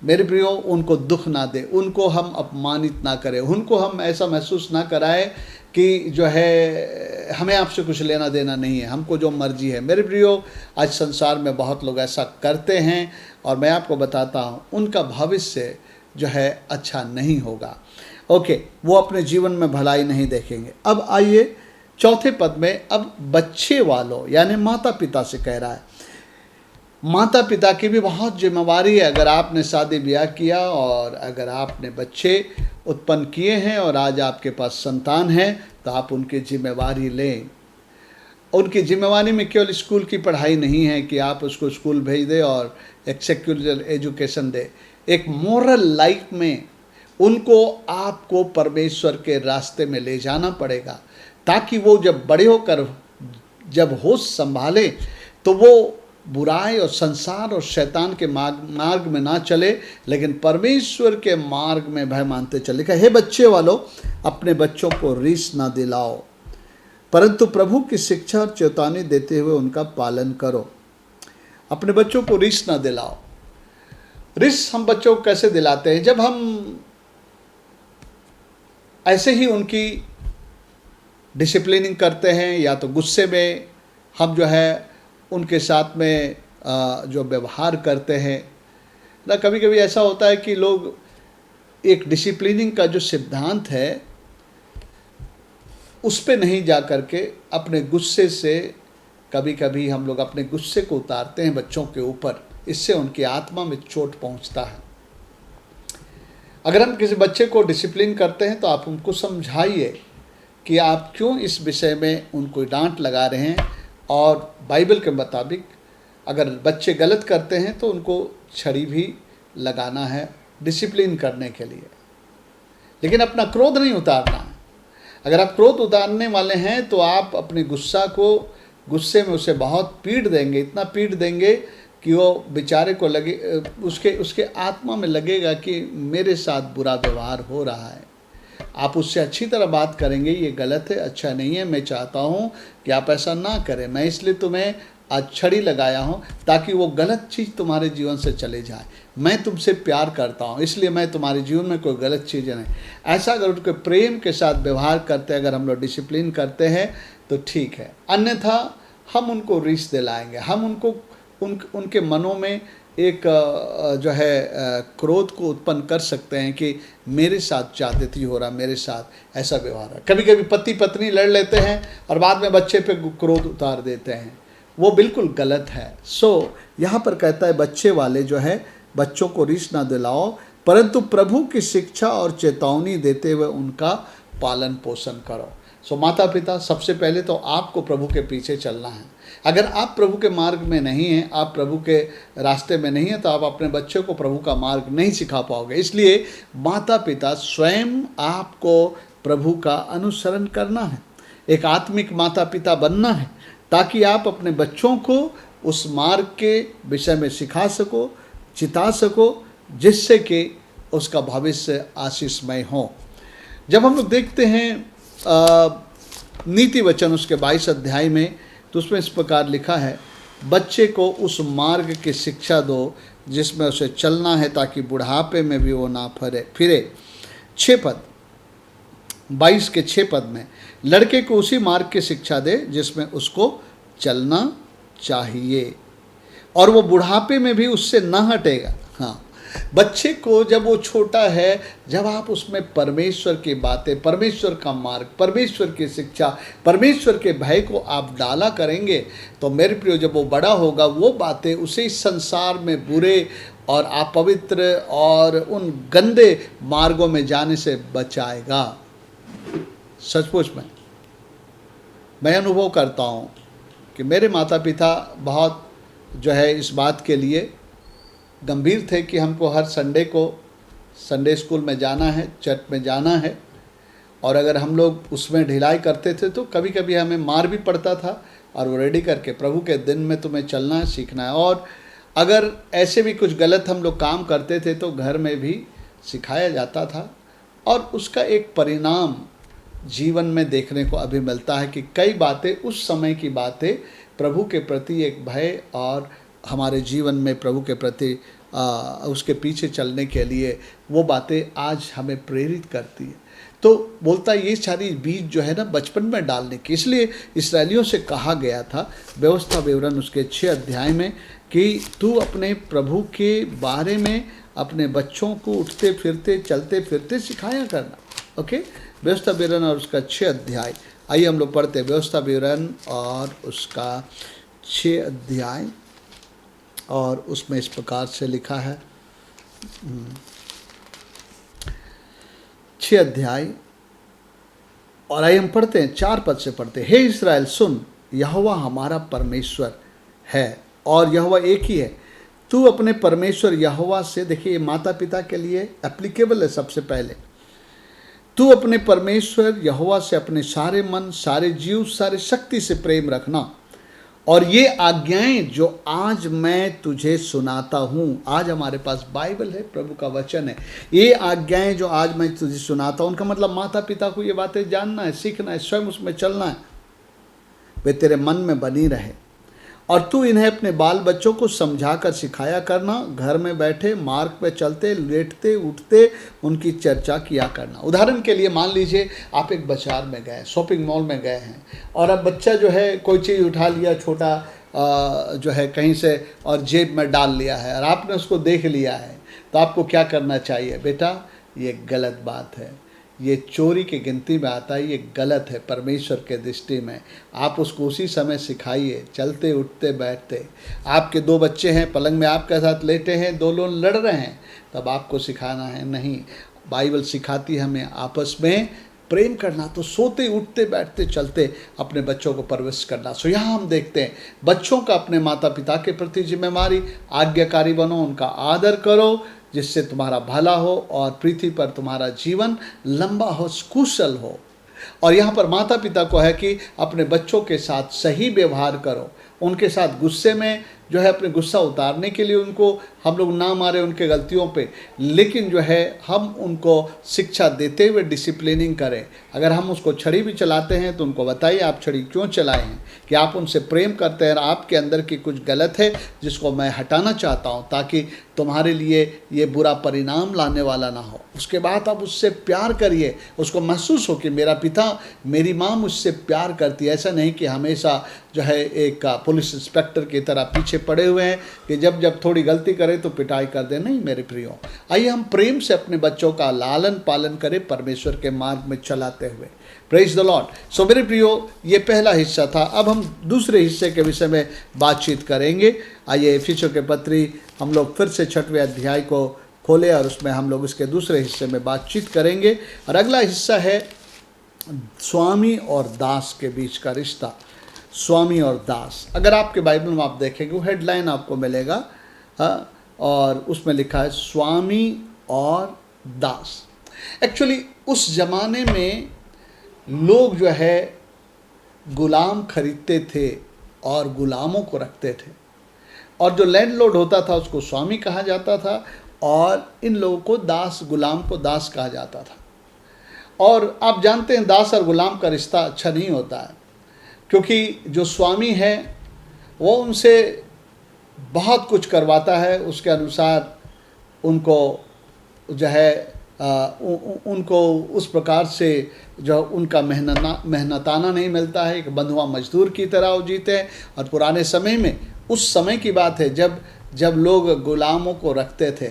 मेरे प्रियो, उनको दुख ना दे, उनको हम अपमानित ना करें, उनको हम ऐसा महसूस ना कराएं कि जो है हमें आपसे कुछ लेना देना नहीं है, हमको जो मर्जी है। मेरे प्रियो, आज संसार में बहुत लोग ऐसा करते हैं और मैं आपको बताता हूँ उनका भविष्य जो है अच्छा नहीं होगा। ओके, वो अपने जीवन में भलाई नहीं देखेंगे। अब आइए चौथे पद में, अब बच्चे वालों यानी माता पिता से कह रहा है। माता पिता की भी बहुत जिम्मेवारी है। अगर आपने शादी ब्याह किया और अगर आपने बच्चे उत्पन्न किए हैं और आज आपके पास संतान है, तो आप उनकी जिम्मेवारी लें। उनकी जिम्मेवारी में केवल स्कूल की पढ़ाई नहीं है कि आप उसको स्कूल भेज दें और एक सेक्युलर एजुकेशन दे। एक मोरल लाइफ में उनको आपको परमेश्वर के रास्ते में ले जाना पड़ेगा, ताकि वो जब बड़े होकर जब होश संभाले तो वो बुराई और संसार और शैतान के मार्ग में ना चले, लेकिन परमेश्वर के मार्ग में भय मानते चले। कहा, हे बच्चे वालों, अपने बच्चों को रीस ना दिलाओ, परंतु प्रभु की शिक्षा और चेतावनी देते हुए उनका पालन करो। अपने बच्चों को रीस ना दिलाओ। रीस हम बच्चों को कैसे दिलाते हैं? जब हम ऐसे ही उनकी डिसिप्लिनिंग करते हैं, या तो गुस्से में हम जो है उनके साथ में जो व्यवहार करते हैं ना। कभी कभी ऐसा होता है कि लोग एक डिसिप्लिनिंग का जो सिद्धांत है उस पे नहीं जा कर के अपने गुस्से से, कभी कभी हम लोग अपने गुस्से को उतारते हैं बच्चों के ऊपर। इससे उनकी आत्मा में चोट पहुंचता है। अगर हम किसी बच्चे को डिसिप्लिन करते हैं तो आप उनको समझाइए कि आप क्यों इस विषय में उनको डांट लगा रहे हैं, और बाइबल के मुताबिक अगर बच्चे गलत करते हैं तो उनको छड़ी भी लगाना है डिसिप्लिन करने के लिए, लेकिन अपना क्रोध नहीं उतारना है। अगर आप क्रोध उतारने वाले हैं तो आप अपने गुस्से में उसे बहुत पीट देंगे, इतना पीट देंगे कि वो बेचारे को लगे, उसके आत्मा में लगेगा कि मेरे साथ बुरा व्यवहार हो रहा है। आप उससे अच्छी तरह बात करेंगे, ये गलत है, अच्छा नहीं है, मैं चाहता हूँ कि आप ऐसा ना करें, मैं इसलिए तुम्हें आज छड़ी लगाया हूँ ताकि वो गलत चीज़ तुम्हारे जीवन से चले जाए। मैं तुमसे प्यार करता हूँ, इसलिए मैं तुम्हारे जीवन में कोई गलत चीज़ नहीं। ऐसा अगर उनके प्रेम के साथ व्यवहार करते, अगर हम लोग डिसिप्लिन करते हैं तो ठीक है। अन्यथा हम उनको रीस दिलाएंगे, हम उनके मनों में एक जो है क्रोध को उत्पन्न कर सकते हैं कि मेरे साथ ज्यादती हो रहा, मेरे साथ ऐसा व्यवहार है। कभी कभी पति पत्नी लड़ लेते हैं और बाद में बच्चे पे क्रोध उतार देते हैं, वो बिल्कुल गलत है। यहाँ पर कहता है बच्चे वाले जो है, बच्चों को रीस ना दिलाओ, परंतु प्रभु की शिक्षा और चेतावनी देते हुए उनका पालन पोषण करो। माता पिता, सबसे पहले तो आपको प्रभु के पीछे चलना है। अगर आप प्रभु के मार्ग में नहीं हैं, आप प्रभु के रास्ते में नहीं हैं, तो आप अपने बच्चों को प्रभु का मार्ग नहीं सिखा पाओगे। इसलिए माता पिता स्वयं आपको प्रभु का अनुसरण करना है, एक आत्मिक माता पिता बनना है, ताकि आप अपने बच्चों को उस मार्ग के विषय में सिखा सको, चिता सको, जिससे कि उसका भविष्य आशीषमय हो। जब हम लोग देखते हैं नीति वचन उसके 22 अध्याय में, तो उसमें इस प्रकार लिखा है, बच्चे को उस मार्ग की शिक्षा दो जिसमें उसे चलना है, ताकि बुढ़ापे में भी वो ना फिरे। 6 पद, 22 के 6 पद में, लड़के को उसी मार्ग की शिक्षा दे जिसमें उसको चलना चाहिए, और वो बुढ़ापे में भी उससे ना हटेगा। हाँ, बच्चे को जब वो छोटा है, जब आप उसमें परमेश्वर की बातें, परमेश्वर का मार्ग, परमेश्वर की शिक्षा, परमेश्वर के भय को आप डाला करेंगे, तो मेरे प्रियो जब वो बड़ा होगा, वो बातें उसे इस संसार में बुरे और अपवित्र और उन गंदे मार्गों में जाने से बचाएगा। सचमुच में मैं अनुभव करता हूँ कि मेरे माता पिता बहुत जो है इस बात के लिए गंभीर थे कि हमको हर संडे को संडे स्कूल में जाना है, चर्च में जाना है, और अगर हम लोग उसमें ढिलाई करते थे तो कभी कभी हमें मार भी पड़ता था, और वो रेडी करके प्रभु के दिन में तुम्हें चलना है, सीखना है। और अगर ऐसे भी कुछ गलत हम लोग काम करते थे तो घर में भी सिखाया जाता था, और उसका एक परिणाम जीवन में देखने को अभी मिलता है कि कई बातें, उस समय की बातें, प्रभु के प्रति एक भय और हमारे जीवन में प्रभु के प्रति उसके पीछे चलने के लिए वो बातें आज हमें प्रेरित करती है। तो बोलता है ये सारी बीज जो है ना बचपन में डालने की, इसलिए इसराइलियों से कहा गया था व्यवस्था विवरण उसके 6 अध्याय में कि तू अपने प्रभु के बारे में अपने बच्चों को उठते फिरते चलते फिरते सिखाया करना। ओके, व्यवस्था विवरण और उसका 6 अध्याय। आइए हम लोग पढ़ते हैं व्यवस्था विवरण और उसका 6 अध्याय, और उसमें इस प्रकार से लिखा है 6 अध्याय, और आइए हम पढ़ते हैं 4 पद से पढ़ते हैं। हे इस्राएल सुन, यहोवा हमारा परमेश्वर है और यहोवा एक ही है। तू अपने परमेश्वर यहोवा से, देखिए माता पिता के लिए एप्लीकेबल है सबसे पहले, तू अपने परमेश्वर यहोवा से अपने सारे मन, सारे जीव, सारे शक्ति से प्रेम रखना, और ये आज्ञाएं जो आज मैं तुझे सुनाता हूँ। आज हमारे पास बाइबल है, प्रभु का वचन है। ये आज्ञाएं जो आज मैं तुझे सुनाता हूँ, उनका मतलब माता पिता को ये बातें जानना है, सीखना है, स्वयं उसमें चलना है, वे तेरे मन में बनी रहे। और तू इन्हें अपने बाल बच्चों को समझा कर सिखाया करना, घर में बैठे, मार्ग पे चलते, लेटते उठते उनकी चर्चा किया करना। उदाहरण के लिए मान लीजिए आप एक बाजार में गए, शॉपिंग मॉल में गए हैं, और अब बच्चा जो है कोई चीज़ उठा लिया छोटा जो है कहीं से और जेब में डाल लिया है, और आपने उसको देख लिया है, तो आपको क्या करना चाहिए? बेटा ये गलत बात है, ये चोरी की गिनती में आता है, ये गलत है परमेश्वर के दृष्टि में। आप उसको उसी समय सिखाइए, चलते उठते बैठते। आपके 2 बच्चे हैं, पलंग में आपके साथ लेटे हैं, 2 लोग लड़ रहे हैं, तब आपको सिखाना है नहीं। बाइबल सिखाती है हमें आपस में प्रेम करना, तो सोते उठते बैठते चलते अपने बच्चों को परवरिश करना। सो यहाँ हम देखते हैं बच्चों का अपने माता पिता के प्रति जिम्मेवारी, आज्ञाकारी बनो, उनका आदर करो, जिससे तुम्हारा भला हो और पृथ्वी पर तुम्हारा जीवन लंबा हो, कुशल हो। और यहाँ पर माता पिता को है कि अपने बच्चों के साथ सही व्यवहार करो, उनके साथ गुस्से में जो है अपने गुस्सा उतारने के लिए उनको हम लोग ना मारे उनके गलतियों पे, लेकिन जो है हम उनको शिक्षा देते हुए डिसिप्लिनिंग करें। अगर हम उसको छड़ी भी चलाते हैं तो उनको बताइए आप छड़ी क्यों चलाए हैं, कि आप उनसे प्रेम करते हैं, आपके अंदर की कुछ गलत है जिसको मैं हटाना चाहता हूं, ताकि तुम्हारे लिए ये बुरा परिणाम लाने वाला ना हो। उसके बाद आप उससे प्यार करिए, उसको महसूस हो कि मेरा पिता मेरी माँ मुझसे प्यार करती है। ऐसा नहीं कि हमेशा जो है एक पुलिस इंस्पेक्टर की तरह पीछे पड़े हुए हैं कि जब जब थोड़ी गलती करे तो पिटाई कर दे। नहीं मेरे प्रियो, आइए हम प्रेम से अपने बच्चों का लालन पालन करें परमेश्वर के मार्ग में चलाते हुए। Praise the Lord. सो मेरे प्रियो, ये पहला हिस्सा था। अब हम दूसरे हिस्से के विषय में बातचीत करेंगे। आइए इफिसियों के पत्री हम लोग फिर से 6वें अध्याय को खोले और उसमें हम लोग इसके दूसरे हिस्से में बातचीत करेंगे। और अगला हिस्सा है स्वामी और दास के बीच का रिश्ता। स्वामी और दास, अगर आपके बाइबल में आप देखेंगे वो हेडलाइन आपको मिलेगा, और उसमें लिखा है स्वामी और दास। एक्चुअली उस ज़माने में लोग जो है गुलाम खरीदते थे और गुलामों को रखते थे, और जो लैंडलॉर्ड होता था उसको स्वामी कहा जाता था, और इन लोगों को दास, गुलाम को दास कहा जाता था। और आप जानते हैं दास और गुलाम का रिश्ता अच्छा नहीं होता है, क्योंकि जो स्वामी है वो उनसे बहुत कुछ करवाता है, उसके अनुसार उनको जो है उनको उस प्रकार से जो उनका मेहनताना नहीं मिलता है। एक बंधुआ मजदूर की तरह वो जीते हैं। और पुराने समय में, उस समय की बात है जब लोग गुलामों को रखते थे,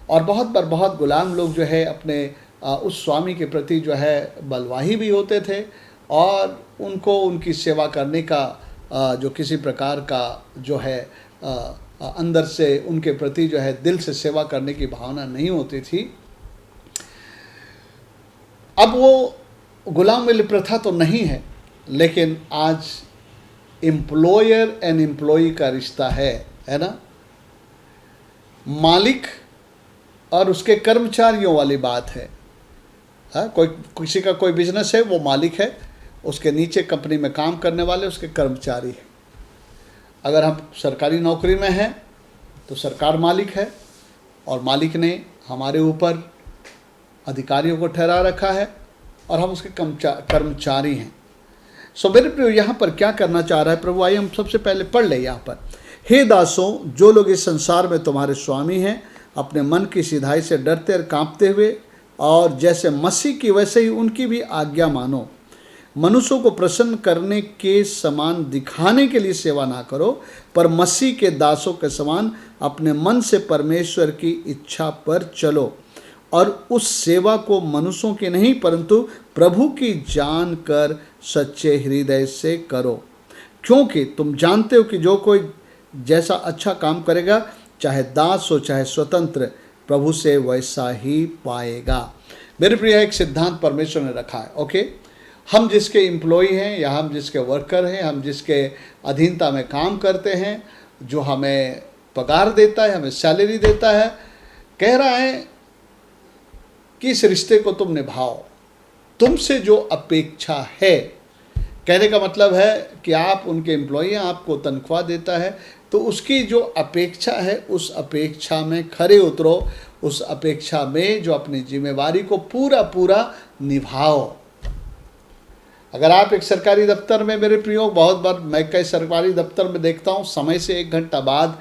और बहुत गुलाम लोग जो है अपने उस स्वामी के प्रति जो है बलवाही भी होते थे, और उनको उनकी सेवा करने का जो किसी प्रकार का जो है अंदर से उनके प्रति जो है दिल से सेवा करने की भावना नहीं होती थी। अब वो गुलाम वाली प्रथा तो नहीं है, लेकिन आज एम्प्लॉयर एंड एम्प्लॉई का रिश्ता है ना, मालिक और उसके कर्मचारियों वाली बात है। हाँ, किसी का कोई बिजनेस है, वो मालिक है, उसके नीचे कंपनी में काम करने वाले उसके कर्मचारी हैं। अगर हम सरकारी नौकरी में हैं तो सरकार मालिक है, और मालिक ने हमारे ऊपर अधिकारियों को ठहरा रखा है, और हम उसके कर्मचारी हैं। सो मेरे प्रियो, यहाँ पर क्या करना चाह रहा है प्रभु? आइए हम सबसे पहले पढ़ ले यहाँ पर हे दासों, जो लोग इस संसार में तुम्हारे स्वामी हैं, अपने मन की सिधाई से डरते और कांपते हुए और जैसे मसीह की वैसे ही उनकी भी आज्ञा मानो। मनुष्यों को प्रसन्न करने के समान दिखाने के लिए सेवा ना करो, पर मसीह के दासों के समान अपने मन से परमेश्वर की इच्छा पर चलो, और उस सेवा को मनुष्यों की नहीं परंतु प्रभु की जानकर सच्चे हृदय से करो, क्योंकि तुम जानते हो कि जो कोई जैसा अच्छा काम करेगा, चाहे दास हो चाहे स्वतंत्र, प्रभु से वैसा ही पाएगा। मेरे प्रिय, एक सिद्धांत परमेश्वर ने रखा है। ओके, हम जिसके एम्प्लॉय हैं या हम जिसके वर्कर हैं, हम जिसके अधीनता में काम करते हैं, जो हमें पगार देता है, हमें सैलरी देता है, कह रहा है कि इस रिश्ते को तुम निभाओ, तुमसे जो अपेक्षा है। कहने का मतलब है कि आप उनके एम्प्लॉय हैं, आपको तनख्वाह देता है, तो उसकी जो अपेक्षा है उस अपेक्षा में खरे उतरो, उस अपेक्षा में जो अपनी जिम्मेवारी को पूरा पूरा निभाओ। अगर आप एक सरकारी दफ्तर में, मेरे प्रियो, बहुत बार मैं कई सरकारी दफ्तर में देखता हूँ, समय से 1 घंटा बाद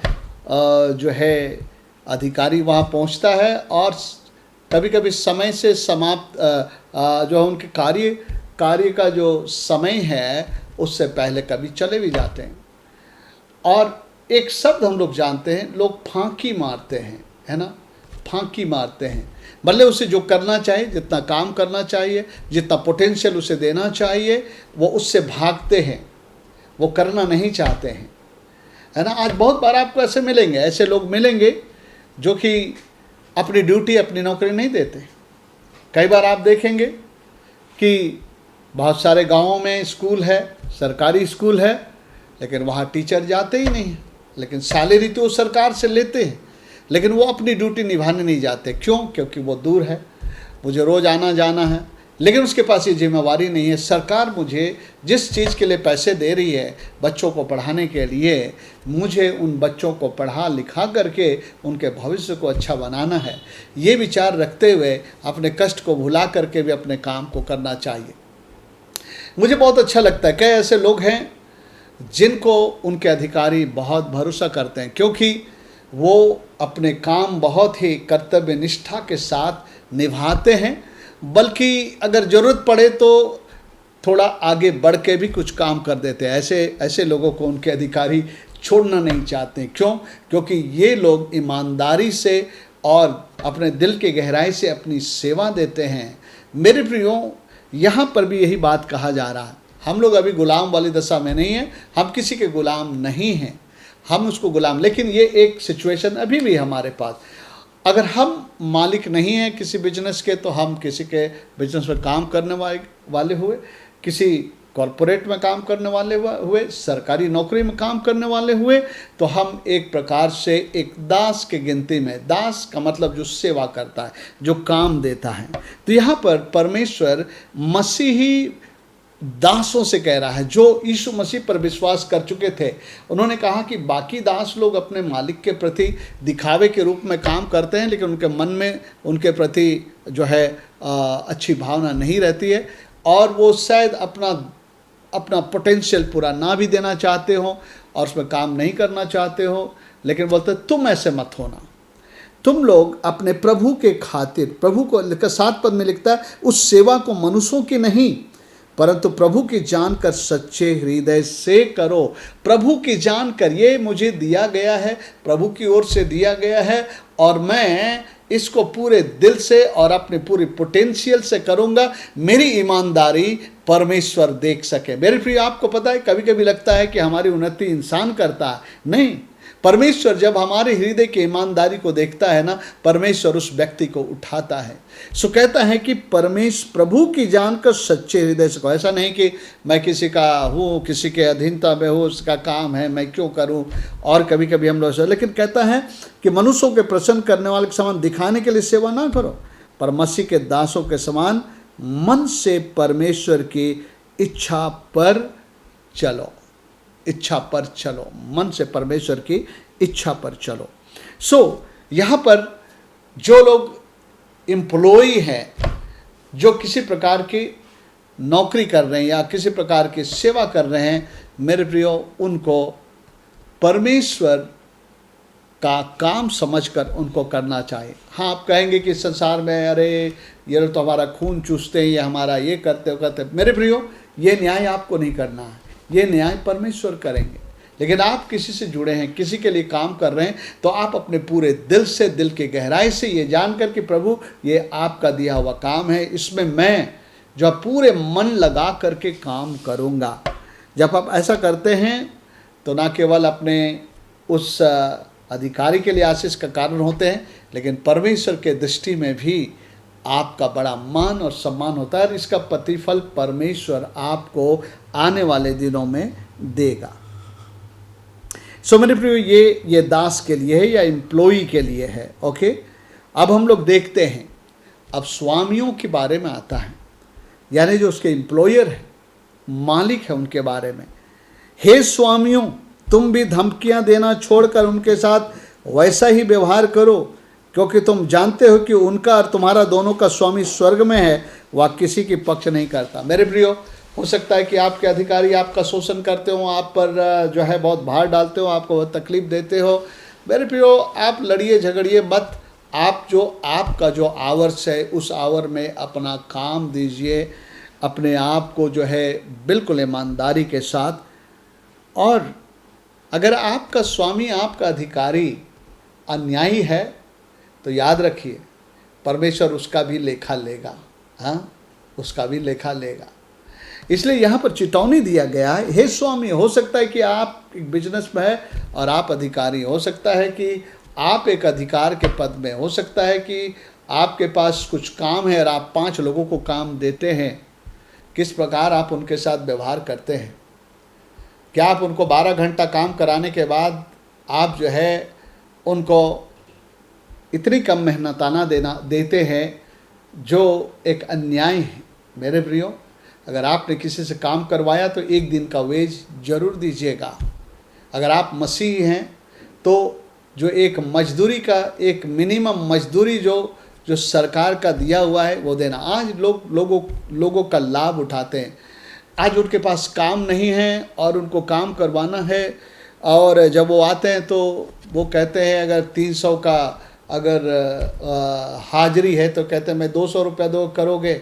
जो है अधिकारी वहाँ पहुँचता है, और कभी कभी समय से समाप्त जो उनके कार्य का जो समय है उससे पहले कभी चले भी जाते हैं। और एक शब्द हम लोग जानते हैं, लोग फांकी मारते हैं, है ना, फांकी मारते हैं। भले उसे जो करना चाहिए, जितना काम करना चाहिए, जितना पोटेंशियल उसे देना चाहिए, वो उससे भागते हैं, वो करना नहीं चाहते हैं, है ना। आज बहुत बार आपको ऐसे मिलेंगे, ऐसे लोग मिलेंगे जो कि अपनी ड्यूटी, अपनी नौकरी नहीं देते। कई बार आप देखेंगे कि बहुत सारे गांवों में स्कूल है, सरकारी स्कूल है, लेकिन वहाँ टीचर जाते ही नहीं हैं, लेकिन सैलरी तो सरकार से लेते हैं, लेकिन वो अपनी ड्यूटी निभाने नहीं जाते। क्यों? क्योंकि वो दूर है, मुझे रोज़ आना जाना है, लेकिन उसके पास ये जिम्मेवारी नहीं है। सरकार मुझे जिस चीज़ के लिए पैसे दे रही है, बच्चों को पढ़ाने के लिए, मुझे उन बच्चों को पढ़ा लिखा करके उनके भविष्य को अच्छा बनाना है। ये विचार रखते हुए अपने कष्ट को भुला करके भी अपने काम को करना चाहिए। मुझे बहुत अच्छा लगता है, कई ऐसे लोग हैं जिनको उनके अधिकारी बहुत भरोसा करते हैं, क्योंकि वो अपने काम बहुत ही कर्तव्य निष्ठा के साथ निभाते हैं, बल्कि अगर ज़रूरत पड़े तो थोड़ा आगे बढ़ के भी कुछ काम कर देते हैं। ऐसे लोगों को उनके अधिकारी छोड़ना नहीं चाहते। क्यों? क्योंकि ये लोग ईमानदारी से और अपने दिल की गहराई से अपनी सेवा देते हैं। मेरे प्रियो, यहाँ पर भी यही बात कहा जा रहा है, हम लोग अभी गुलाम वाली दशा में नहीं हैं, हम किसी के गुलाम नहीं हैं, हम उसको गुलाम, लेकिन ये एक सिचुएशन अभी भी हमारे पास, अगर हम मालिक नहीं हैं किसी बिजनेस के, तो हम किसी के बिजनेस में काम करने वाले हुए, किसी कॉरपोरेट में काम करने वाले हुए, सरकारी नौकरी में काम करने वाले हुए, तो हम एक प्रकार से एक दास के गिनती में, दास का मतलब जो सेवा करता है, जो काम देता है। तो यहाँ पर परमेश्वर मसीही दासों से कह रहा है जो यीशु मसीह पर विश्वास कर चुके थे। उन्होंने कहा कि बाकी दास लोग अपने मालिक के प्रति दिखावे के रूप में काम करते हैं, लेकिन उनके मन में उनके प्रति जो है अच्छी भावना नहीं रहती है, और वो शायद अपना पोटेंशियल पूरा ना भी देना चाहते हो और उसमें काम नहीं करना चाहते हो। लेकिन बोलते तुम ऐसे मत होना, तुम लोग अपने प्रभु के खातिर, प्रभु को 7 पद में लिखता है, उस सेवा को मनुष्यों की नहीं परंतु प्रभु की जानकर सच्चे हृदय से करो। प्रभु की जानकर, ये मुझे दिया गया है, प्रभु की ओर से दिया गया है, और मैं इसको पूरे दिल से और अपने पूरी पोटेंशियल से करूँगा। मेरी ईमानदारी परमेश्वर देख सके। मेरे प्रिय, आपको पता है कभी कभी लगता है कि हमारी उन्नति इंसान करता है, नहीं, परमेश्वर जब हमारे हृदय की ईमानदारी को देखता है ना, परमेश्वर उस व्यक्ति को उठाता है। सो कहता है कि परमेश्वर प्रभु की जानकर सच्चे हृदय से कहो। ऐसा नहीं कि मैं किसी का हूँ, किसी के अधीनता में हूँ, उसका काम है, मैं क्यों करूँ, और कभी कभी हम लोग, लेकिन कहता है कि मनुष्यों के प्रसन्न करने वाले के समान दिखाने के लिए सेवा ना करो, पर मसीह के दासों के समान मन से परमेश्वर की इच्छा पर चलो। इच्छा पर चलो, मन से परमेश्वर की इच्छा पर चलो। यहाँ पर जो लोग एम्प्लॉय हैं, जो किसी प्रकार की नौकरी कर रहे हैं या किसी प्रकार की सेवा कर रहे हैं, मेरे प्रियो, उनको परमेश्वर का काम समझकर उनको करना चाहिए। हाँ, आप कहेंगे कि संसार में अरे ये लोग तो हमारा खून चूसते हैं, ये हमारा ये करते। मेरे प्रियो, ये न्याय आपको नहीं करना है, ये न्याय परमेश्वर करेंगे। लेकिन आप किसी से जुड़े हैं, किसी के लिए काम कर रहे हैं, तो आप अपने पूरे दिल से, दिल की गहराई से ये जानकर कि प्रभु ये आपका दिया हुआ काम है, इसमें मैं जो पूरे मन लगा करके काम करूँगा। जब आप ऐसा करते हैं तो ना केवल अपने उस अधिकारी के लिए आशीष का कारण होते हैं, लेकिन परमेश्वर के दृष्टि में भी आपका बड़ा मान और सम्मान होता है, और इसका प्रतिफल परमेश्वर आपको आने वाले दिनों में देगा। सो मेरे प्रियो, ये दास के लिए है या एम्प्लॉई के लिए है। ओके, अब हम लोग देखते हैं, अब स्वामियों के बारे में आता है, यानी जो उसके एम्प्लॉयर है, मालिक है, उनके बारे में। हे स्वामियों, तुम भी धमकियां देना छोड़कर उनके साथ वैसा ही व्यवहार करो, क्योंकि तुम जानते हो कि उनका और तुम्हारा दोनों का स्वामी स्वर्ग में है, वह किसी की पक्ष नहीं करता। मेरे प्रियो, हो सकता है कि आपके अधिकारी आपका शोषण करते हो, आप पर जो है बहुत भार डालते हो, आपको बहुत तकलीफ देते हो। मेरे प्रियो, आप लड़िए झगड़िए मत। आपका जो आवर्स है, उस आवर में अपना काम दीजिए, अपने आप को जो है बिल्कुल ईमानदारी के साथ। और अगर आपका स्वामी, आपका अधिकारी अन्यायी है, तो याद रखिए परमेश्वर उसका भी लेखा लेगा। हाँ, उसका भी लेखा लेगा। इसलिए यहाँ पर चेतावनी दिया गया है, हे स्वामी, हो सकता है कि आप एक बिजनेस में है और आप अधिकारी, हो सकता है कि आप एक अधिकार के पद में, हो सकता है कि आपके पास कुछ काम है और आप 5 लोगों को काम देते हैं। किस प्रकार आप उनके साथ व्यवहार करते हैं? क्या आप उनको 12 घंटा काम कराने के बाद आप जो है उनको इतनी कम मेहनताना देते हैं, जो एक अन्याय है। मेरे प्रियो, अगर आपने किसी से काम करवाया तो 1 दिन का वेज जरूर दीजिएगा। अगर आप मसीही हैं तो जो एक मजदूरी का, एक मिनिमम मजदूरी जो सरकार का दिया हुआ है, वो देना। आज लोगों का लाभ उठाते हैं। आज उनके पास काम नहीं है और उनको काम करवाना है, और जब वो आते हैं तो वो कहते हैं अगर 300 का अगर हाजिरी है तो कहते हैं मैं 200 रुपया दो करोगे।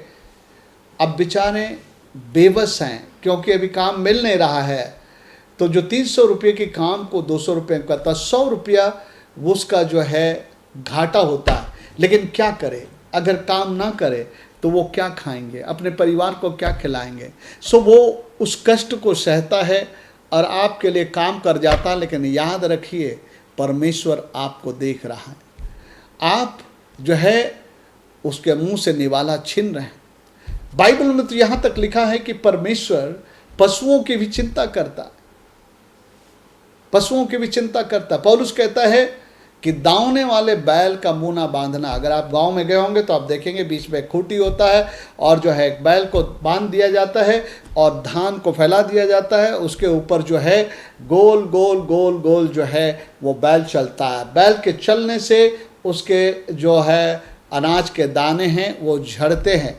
अब बेचारे बेबस हैं, क्योंकि अभी काम मिल नहीं रहा है, तो जो 300 रुपये के काम को 200 रुपये में करता, 100 रुपया उसका जो है घाटा होता है। लेकिन क्या करे, अगर काम ना करे तो वो क्या खाएंगे, अपने परिवार को क्या खिलाएंगे? सो वो उस कष्ट को सहता है और आपके लिए काम कर जाता है। लेकिन याद रखिए, परमेश्वर आपको देख रहा है। आप जो है उसके मुंह से निवाला छीन रहे हैं। बाइबल में तो यहाँ तक लिखा है कि परमेश्वर पशुओं की भी चिंता करता है, पशुओं की भी चिंता करता है। पौलुस कहता है कि दावने वाले बैल का मुंह ना बांधना। अगर आप गांव में गए होंगे तो आप देखेंगे बीच में खूंटी होता है, और जो है बैल को बांध दिया जाता है और धान को फैला दिया जाता है। उसके ऊपर जो है गोल गोल गोल गोल जो है वो बैल चलता है। बैल के चलने से उसके जो है अनाज के दाने हैं वो झड़ते हैं।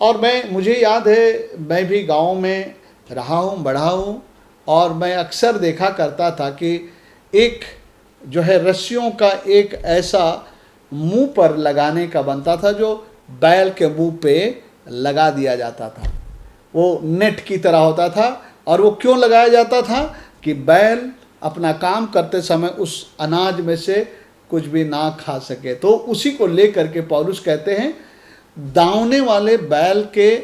और मुझे याद है, मैं भी गाँव में रहा हूँ, बढ़ा हूँ, और मैं अक्सर देखा करता था कि एक जो है रस्सियों का एक ऐसा मुंह पर लगाने का बनता था, जो बैल के मुंह पे लगा दिया जाता था। वो नेट की तरह होता था। और वो क्यों लगाया जाता था? कि बैल अपना काम करते समय उस अनाज में से कुछ भी ना खा सके। तो उसी को लेकर के पौलुस कहते हैं, दावने वाले बैल के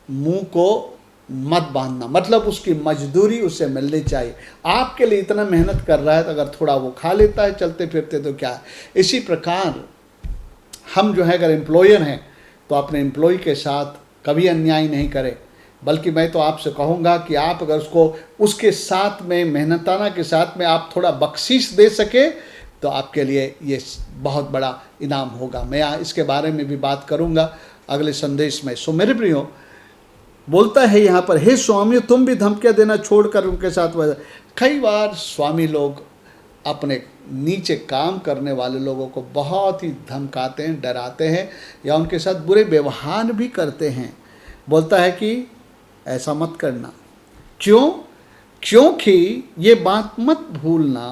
मुंह को मत बांधना, मतलब उसकी मजदूरी उसे मिलनी चाहिए। आपके लिए इतना मेहनत कर रहा है, तो अगर थोड़ा वो खा लेता है चलते फिरते तो क्या है। इसी प्रकार हम जो है अगर एम्प्लॉयर हैं तो अपने एम्प्लॉय के साथ कभी अन्याय नहीं करें, बल्कि मैं तो आपसे कहूँगा कि आप अगर उसके साथ में मेहनताना के साथ में आप थोड़ा बख्शीश दे सके तो आपके लिए ये बहुत बड़ा इनाम होगा। मैं इसके बारे में भी बात करूँगा अगले संदेश में। सो मेरे प्रियो, बोलता है यहाँ पर, हे स्वामी, तुम भी धमकियाँ देना छोड़कर उनके साथ। कई बार स्वामी लोग अपने नीचे काम करने वाले लोगों को बहुत ही धमकाते हैं, डराते हैं, या उनके साथ बुरे व्यवहार भी करते हैं। बोलता है कि ऐसा मत करना। क्यों? क्योंकि ये बात मत भूलना,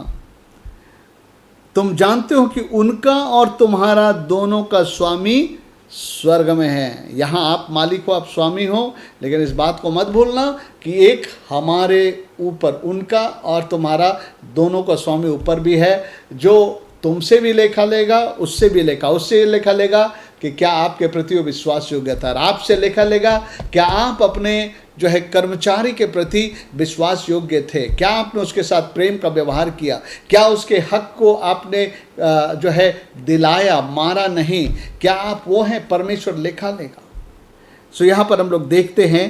तुम जानते हो कि उनका और तुम्हारा दोनों का स्वामी स्वर्ग में है। यहाँ आप मालिक हो, आप स्वामी हो, लेकिन इस बात को मत भूलना कि एक हमारे ऊपर, उनका और तुम्हारा दोनों का स्वामी ऊपर भी है, जो तुमसे भी लेखा लेगा, उससे भी लेखा, उससे लेखा लेगा कि क्या आपके प्रति वो विश्वास योग्य था, और आपसे लेखा लेगा क्या आप अपने जो है कर्मचारी के प्रति विश्वास योग्य थे, क्या आपने उसके साथ प्रेम का व्यवहार किया, क्या उसके हक को आपने जो है दिलाया, मारा नहीं, क्या आप वो हैं, परमेश्वर लेखा लेगा। सो यहाँ पर हम लोग देखते हैं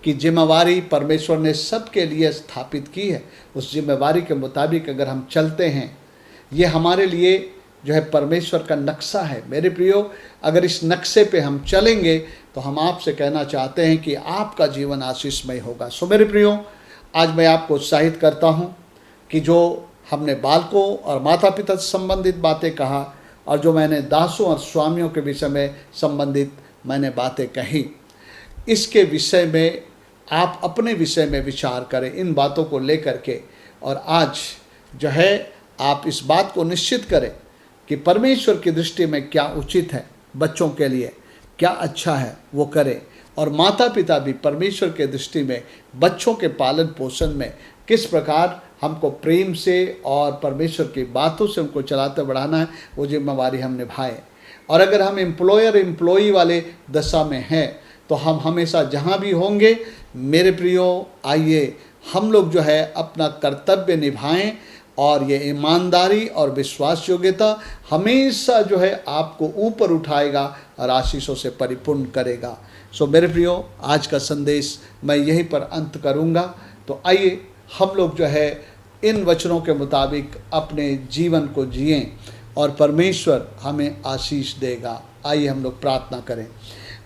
कि जिम्मेवारी परमेश्वर ने सबके लिए स्थापित की है। उस जिम्मेवारी के मुताबिक अगर हम चलते हैं, ये हमारे लिए जो है परमेश्वर का नक्शा है। मेरे प्रियो, अगर इस नक्शे पे हम चलेंगे तो हम आपसे कहना चाहते हैं कि आपका जीवन आशीषमय होगा। सो मेरे प्रियो, आज मैं आपको उत्साहित करता हूँ कि जो हमने बालकों और माता पिता से संबंधित बातें कहा, और जो मैंने दासों और स्वामियों के विषय में संबंधित मैंने बातें कही, इसके विषय में आप अपने विषय में विचार करें इन बातों को लेकर के, और आज जो है आप इस बात को निश्चित करें कि परमेश्वर की दृष्टि में क्या उचित है, बच्चों के लिए क्या अच्छा है वो करें, और माता पिता भी परमेश्वर के दृष्टि में बच्चों के पालन पोषण में किस प्रकार हमको प्रेम से और परमेश्वर की बातों से उनको चलाते बढ़ाना है, वो जिम्मेवारी हम निभाएं। और अगर हम एम्प्लॉयर एम्प्लॉई वाले दशा में हैं तो हम हमेशा जहाँ भी होंगे, मेरे प्रियो, आइए हम लोग जो है अपना कर्तव्य निभाएं, और ये ईमानदारी और विश्वास योग्यता हमेशा जो है आपको ऊपर उठाएगा और आशीषों से परिपूर्ण करेगा। सो मेरे प्रियो, आज का संदेश मैं यहीं पर अंत करूँगा। तो आइए हम लोग जो है इन वचनों के मुताबिक अपने जीवन को जिएं और परमेश्वर हमें आशीष देगा। आइए हम लोग प्रार्थना करें।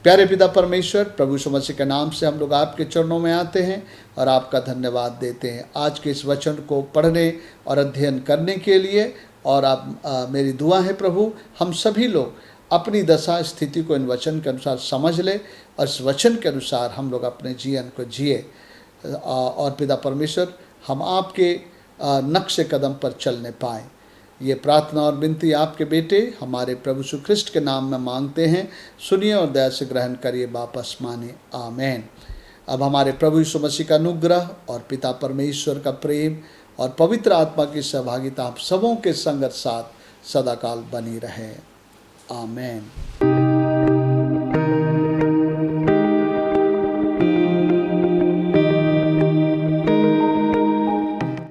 प्यारे पिता परमेश्वर, प्रभु यीशु मसीह के नाम से हम लोग आपके चरणों में आते हैं और आपका धन्यवाद देते हैं आज के इस वचन को पढ़ने और अध्ययन करने के लिए। और आप मेरी दुआ है प्रभु, हम सभी लोग अपनी दशा स्थिति को इन वचन के अनुसार समझ ले और इस वचन के अनुसार हम लोग अपने जीवन को जिए। और पिता परमेश्वर, हम आपके नक्शे कदम पर चलने पाएँ। ये प्रार्थना और विनती आपके बेटे हमारे प्रभु यीशु ख्रिस्ट के नाम में मांगते हैं। सुनिए और दया से ग्रहण करिए, वापस माने। आमेन। अब हमारे प्रभु यीशु मसीह का अनुग्रह और पिता परमेश्वर का प्रेम और पवित्र आत्मा की सहभागिता आप सबों के संग साथ सदाकाल बनी रहे। आमेन।